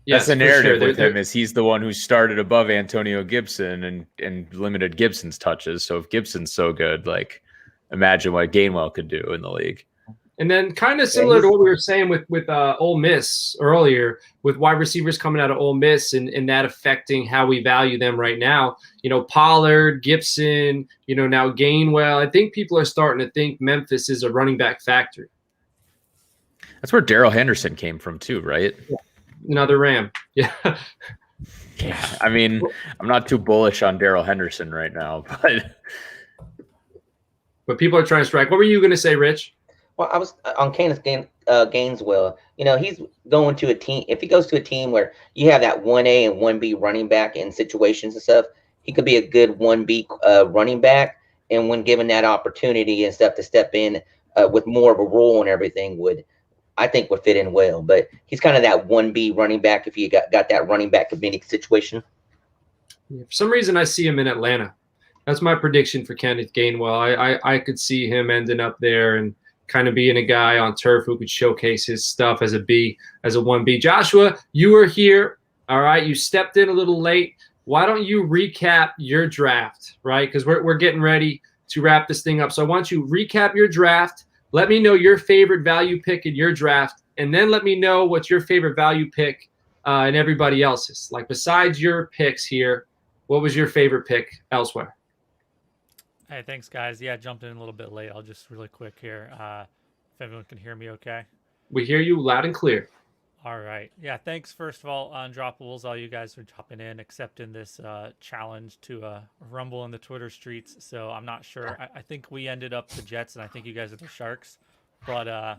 Yes, That's the for sure. narrative with They're- him is he's the one who started above Antonio Gibson and limited Gibson's touches. So if Gibson's so good, like imagine what Gainwell could do in the league. And then kind of similar to what we were saying with Ole Miss earlier, with wide receivers coming out of Ole Miss and that affecting how we value them right now. You know, Pollard, Gibson, you know, now Gainwell. I think people are starting to think Memphis is a running back factory. That's where Darrell Henderson came from too, right? Another Ram. Yeah. Yeah. I mean, I'm not too bullish on Darrell Henderson right now, But people are trying to strike. What were you going to say, Rich? Well, I was on Gainesville. You know, he's going to a team. If he goes to a team where you have that 1A and 1B running back in situations and stuff, he could be a good 1B running back. And when given that opportunity and stuff to step in with more of a role and everything, would fit in well. But he's kind of that 1B running back if you got that running back committee situation. For some reason, I see him in Atlanta. That's my prediction for Kenneth Gainwell. I could see him ending up there and kind of being a guy on turf who could showcase his stuff as a 1B. Joshua, you were here. All right. You stepped in a little late. Why don't you recap your draft, right? Because we're getting ready to wrap this thing up. So I want you to recap your draft. Let me know your favorite value pick in your draft, and then let me know what's your favorite value pick and everybody else's. Like, besides your picks here, what was your favorite pick elsewhere? Hey, thanks, guys. Yeah, I jumped in a little bit late. I'll just really quick here. If everyone can hear me okay. We hear you loud and clear. All right. Yeah, thanks, first of all, Undroppables, all you guys for dropping in, accepting this challenge to rumble in the Twitter streets. So I'm not sure. I think we ended up the Jets, and I think you guys are the Sharks. But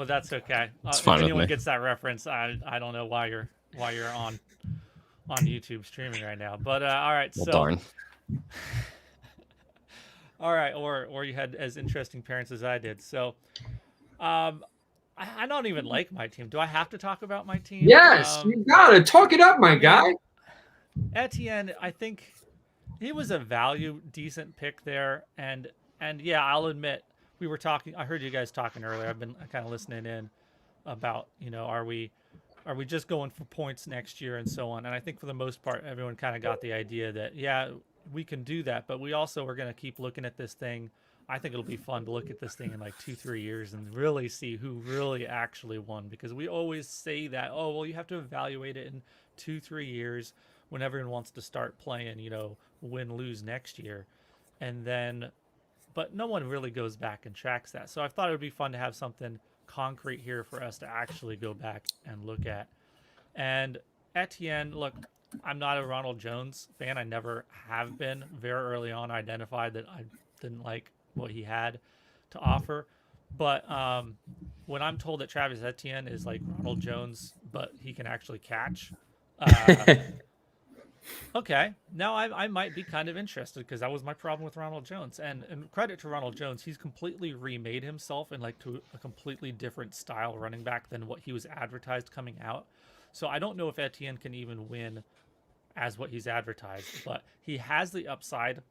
that's okay. It's if fine with anyone me. gets that reference, I don't know why you're on YouTube streaming right now. But all right. Well, So darn. all right, or you had as interesting parents as I did. So, I don't even like my team. Do I have to talk about my team? Yes, you gotta talk it up, my guy. Etienne, I think he was a value decent pick there, and yeah, I'll admit we were talking. I heard you guys talking earlier. I've been kind of listening in about, you know, are we just going for points next year and so on. And I think for the most part, everyone kind of got the idea that yeah, we can do that, but we also are going to keep looking at this thing. I think it'll be fun to look at this thing in like 2-3 years and really see who really actually won, because we always say that, oh, well, you have to evaluate it in 2-3 years when everyone wants to start playing, you know, win, lose next year. And then, but no one really goes back and tracks that. So I thought it would be fun to have something concrete here for us to actually go back and look at. And Etienne, look, I'm not a Ronald Jones fan. I never have been. Very early on, I identified that I didn't like what he had to offer. But when I'm told that Travis Etienne is like Ronald Jones, but he can actually catch, okay, now I might be kind of interested, because that was my problem with Ronald Jones. And credit to Ronald Jones, he's completely remade himself in like to a completely different style running back than what he was advertised coming out. So I don't know if Etienne can even win as what he's advertised, but he has the upside.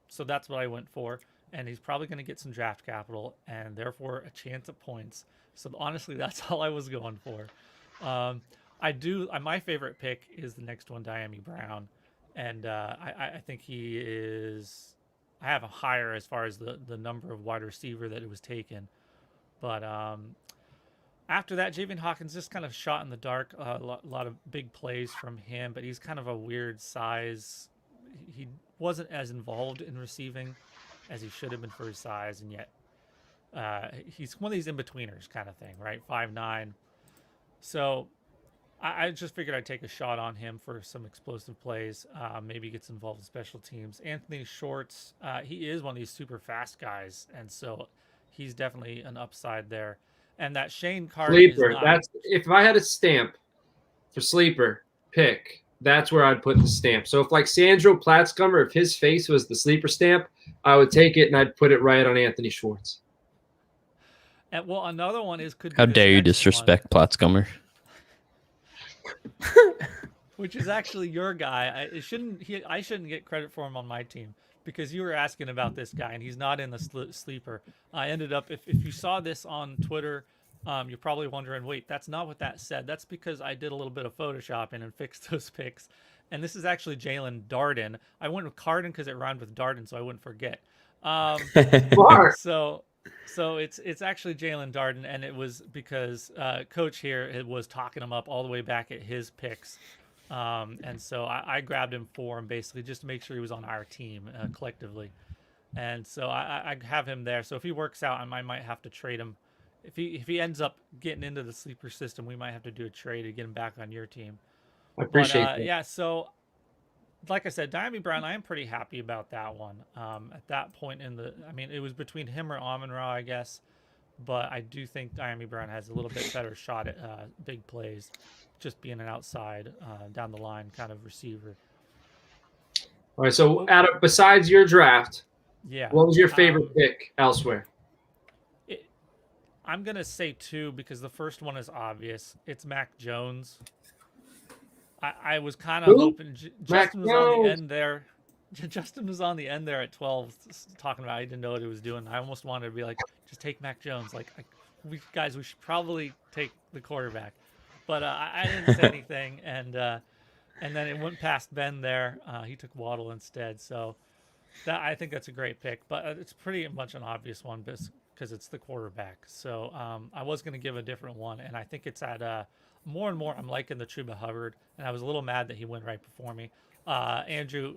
So that's what I went for. And he's probably going to get some draft capital and therefore a chance at points. So honestly, that's all I was going for. My favorite pick is the next one, Diami Brown. And I think he is, I have a higher as far as the number of wide receiver that it was taken. But after that, Javian Hawkins just kind of shot in the dark. A lot of big plays from him, but he's kind of a weird size. He wasn't as involved in receiving as he should have been for his size, and yet he's one of these in-betweeners kind of thing, right? 5'9". So I just figured I'd take a shot on him for some explosive plays. Maybe gets involved in special teams. Anthony Schwartz, he is one of these super fast guys, and so he's definitely an upside there. And that Shane Carter Sleeper. is not, That's, if I had a stamp for sleeper pick, that's where I'd put the stamp. So if like Sandro Platzgummer, if his face was the sleeper stamp, I would take it and I'd put it right on Anthony Schwartz. and well, another one is could be How this dare you next disrespect Platzgummer? one, which is actually your guy. I shouldn't get credit for him on my team, because you were asking about this guy and he's not in the sleeper. I ended up, if you saw this on Twitter, You're probably wondering, wait, that's not what that said. That's because I did a little bit of photoshopping and fixed those picks. And this is actually Jalen Darden. I went with Carden because it rhymed with Darden, so I wouldn't forget. So it's actually Jalen Darden, and it was because Coach here was talking him up all the way back at his picks. And so I grabbed him for him basically just to make sure he was on our team collectively. And so I have him there. So if he works out, I might have to trade him. If he ends up getting into the sleeper system, we might have to do a trade to get him back on your team. I appreciate that. Yeah, so like I said, Diami Brown, I am pretty happy about that one. At that point it was between him or Amon-Ra, I guess. But I do think Diami Brown has a little bit better shot at big plays, just being an outside, down the line kind of receiver. All right, so besides your draft, yeah, what was your favorite pick elsewhere? I'm going to say 2 because the first one is obvious. It's Mac Jones. I was kind of hoping Justin was on the end there. Justin was on the end there at 12 talking about he didn't know what he was doing. I almost wanted to be like, just take Mac Jones. We should probably take the quarterback. But I didn't say anything. And then it went past Ben there. He took Waddle instead. So I think that's a great pick. But it's pretty much an obvious one because it's the quarterback. So I was going to give a different one, and I think it's at more and more I'm liking the Chuba Hubbard, and I was a little mad that he went right before me. Andrew,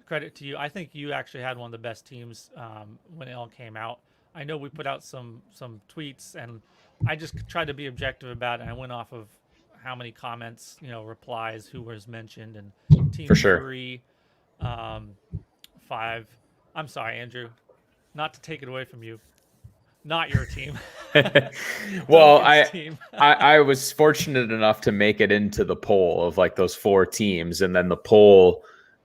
credit to you. I think you actually had one of the best teams when it all came out. I know we put out some tweets, and I just tried to be objective about it, and I went off of how many comments, replies, who was mentioned, and team For sure. 3, 5. I'm sorry, Andrew, not to take it away from you. Not your team. Well, I was fortunate enough to make it into the poll of like those 4 teams, and then the poll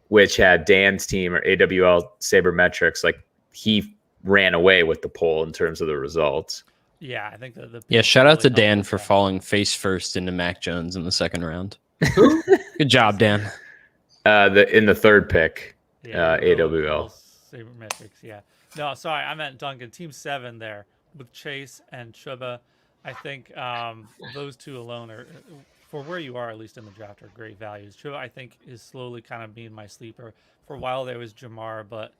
which had Dan's team or AWL Sabermetrics, like he ran away with the poll in terms of the results. Yeah, I think shout out to Dan for falling face first into Mac Jones in the second round. Good job, Dan. In the third pick, yeah, AWL Sabermetrics. Yeah. No, sorry, I meant Duncan. Team 7 there with Chase and Chuba. I think those two alone are, for where you are, at least in the draft, are great values. Chuba, I think, is slowly kind of being my sleeper. For a while there was Jamar, but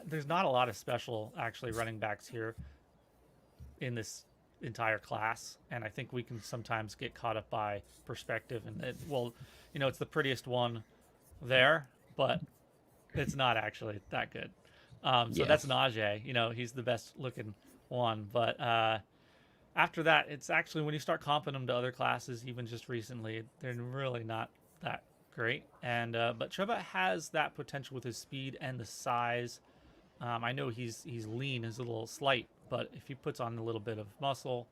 there's not a lot of special, actually, running backs here in this entire class. And I think we can sometimes get caught up by perspective. And, it's the prettiest one there, but it's not actually that good. That's Najee. He's the best looking one. But after that, it's actually when you start comping them to other classes, even just recently, they're really not that great. And but Chuba has that potential with his speed and the size. I know he's lean, is a little slight, but if he puts on a little bit of muscle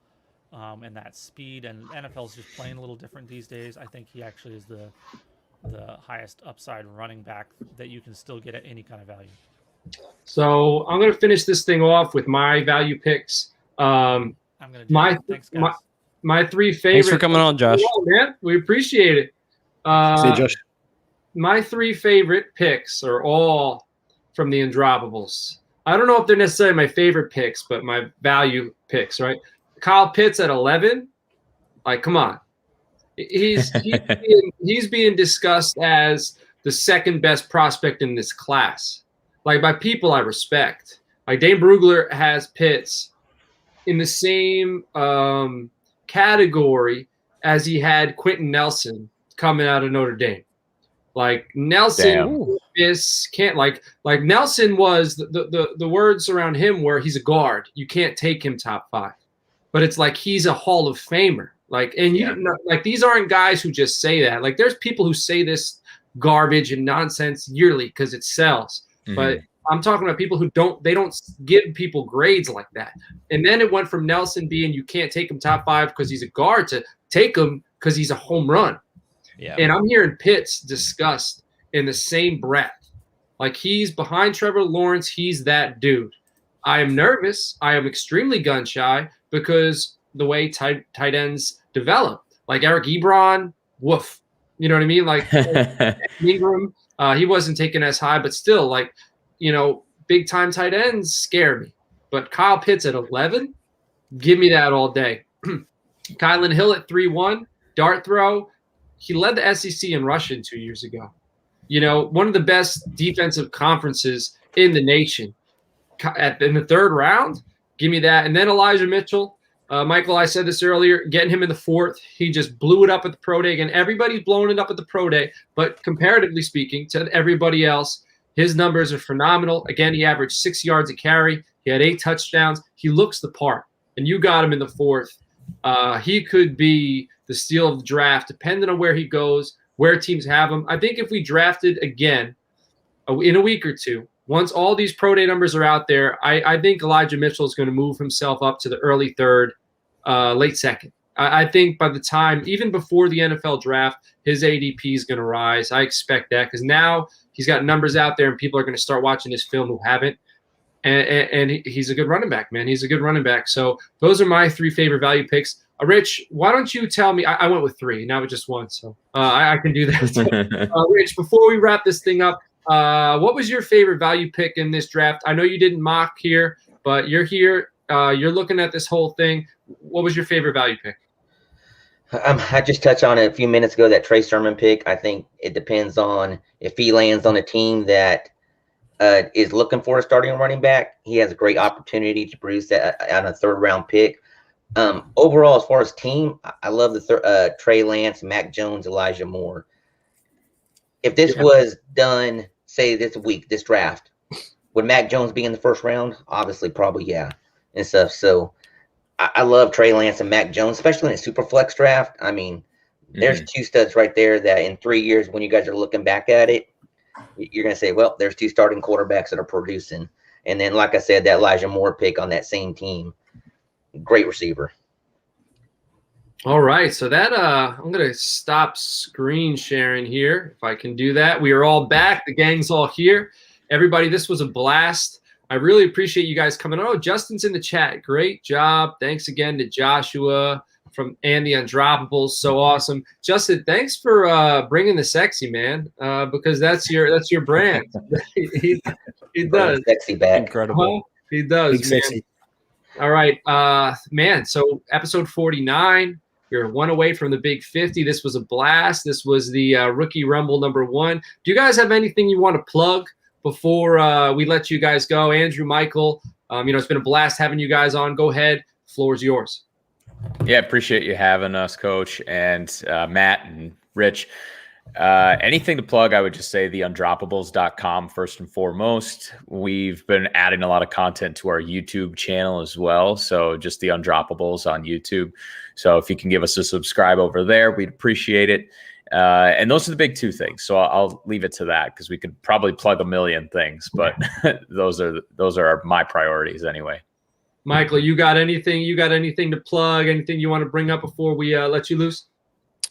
and that speed, and NFL's just playing a little different these days, I think he actually is the highest upside running back that you can still get at any kind of value. So I'm going to finish this thing off with my value picks. I'm going to thanks, guys. My 3 favorite. Thanks for coming on, Josh. Oh, man, we appreciate it. See you, Josh. My 3 favorite picks are all from the Undroppables. I don't know if they're necessarily my favorite picks, but my value picks, right? Kyle Pitts at 11. Like, come on. He's being discussed as the second best prospect in this class. Like, by people I respect. Like, Dane Brugler has Pitts in the same category as he had Quentin Nelson coming out of Notre Dame. Like, Nelson can't like Nelson was the words around him were he's a guard. You can't take him top 5. But it's like he's a Hall of Famer. Like, and like, these aren't guys who just say that. Like, there's people who say this garbage and nonsense yearly because it sells. Mm-hmm. But I'm talking about people who don't give people grades like that. And then it went from Nelson being you can't take him top 5 because he's a guard to take him because he's a home run. Yeah. And I'm hearing Pitts discussed in the same breath. Like, he's behind Trevor Lawrence. He's that dude. I am nervous. I am extremely gun shy because the way tight ends develop. Like Eric Ebron, woof. You know what I mean? Like Ingram, he wasn't taken as high, but still, like, big time tight ends scare me. But Kyle Pitts at 11, Give me that all day. Kylan Hill at 3-1, dart throw. He led the SEC in rushing 2 years ago. You know, one of the best defensive conferences in the nation. In the third round, give me that. And then Elijah Mitchell. Michael, I said this earlier, getting him in the fourth. He just blew it up at the pro day. Again, everybody's blowing it up at the pro day. But comparatively speaking to everybody else, his numbers are phenomenal. Again, he averaged 6 yards a carry. He had 8 touchdowns. He looks the part. And you got him in the fourth. He could be the steal of the draft, depending on where he goes, where teams have him. I think if we drafted again in a week or two, once all these pro day numbers are out there, I think Elijah Mitchell is going to move himself up to the early third, late second. I think by the time, even before the NFL draft, his ADP is going to rise. I expect that because now he's got numbers out there and people are going to start watching his film who haven't. And he's a good running back, man. He's a good running back. So those are my 3 favorite value picks. Rich, why don't you tell me? I went with 3. Now with just 1, so I can do that. Rich, before we wrap this thing up, what was your favorite value pick in this draft? I know you didn't mock here, but you're here. You're looking at this whole thing. What was your favorite value pick? I just touched on it a few minutes ago, that Trey Sermon pick. I think it depends on if he lands on a team that is looking for a starting running back. He has a great opportunity to produce that on a third-round pick. Overall, as far as team, I love the Trey Lance, Mac Jones, Elijah Moore. If this was done, say this week, this draft, would Mac Jones be in the first round? Obviously, probably, yeah, and stuff. So I love Trey Lance and Mac Jones, especially in a super flex draft. I mean, there's 2 studs right there that in 3 years, when you guys are looking back at it, you're going to say, well, there's 2 starting quarterbacks that are producing. And then, like I said, that Elijah Moore pick on that same team, great receiver. All right, so that I'm going to stop screen sharing here, if I can do that. We are all back. The gang's all here. Everybody, this was a blast. I really appreciate you guys coming on. Oh, Justin's in the chat. Great job. Thanks again to Joshua and the Undroppables. So awesome. Justin, thanks for bringing the sexy, man, because that's your brand. he does. Sexy back. Incredible. He does, Big man. sexy. All right, man. So episode 49. You're 1 away from the big 50. This was a blast. This was the Rookie Rumble #1. Do you guys have anything you want to plug before we let you guys go? Andrew, Michael, it's been a blast having you guys on. Go ahead. Floor is yours. Yeah, appreciate you having us, Coach, and Matt and Rich. Anything to plug, I would just say the undroppables.com first and foremost. We've been adding a lot of content to our YouTube channel as well. So just the Undroppables on YouTube. So if you can give us a subscribe over there, we'd appreciate it. And those are the big 2 things. So I'll leave it to that because we could probably plug a million things, but those are my priorities anyway. Michael, you got anything to plug? Anything you want to bring up before we let you loose?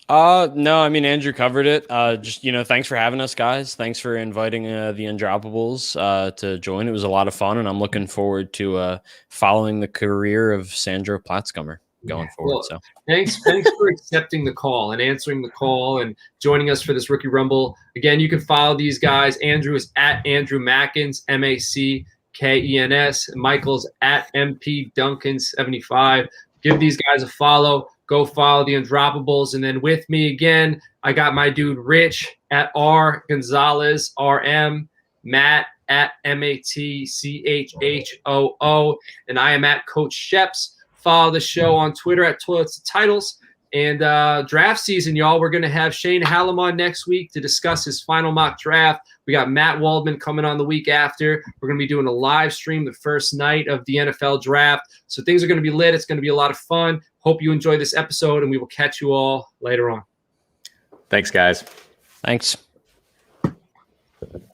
No, I mean, Andrew covered it. Just, thanks for having us, guys. Thanks for inviting the Undroppables to join. It was a lot of fun, and I'm looking forward to following the career of Sandro Platzgummer going forward. Well, so thanks for accepting the call and answering the call and joining us for this Rookie Rumble. Again, you can follow these guys. Andrew is at Andrew Mackens, MACKENS. Michael's at MP Duncan 75. Give these guys a follow. Go follow the Undroppables. And then with me again, I got my dude Rich at R Gonzalez RM, Matt at MATCHHOO, and I am at Coach Sheps. Follow the show on Twitter at Toilets to Titles. And draft season, y'all. We're going to have Shane Hallam on next week to discuss his final mock draft. We got Matt Waldman coming on the week after. We're going to be doing a live stream the first night of the NFL draft. So things are going to be lit. It's going to be a lot of fun. Hope you enjoy this episode, and we will catch you all later on. Thanks, guys. thanks.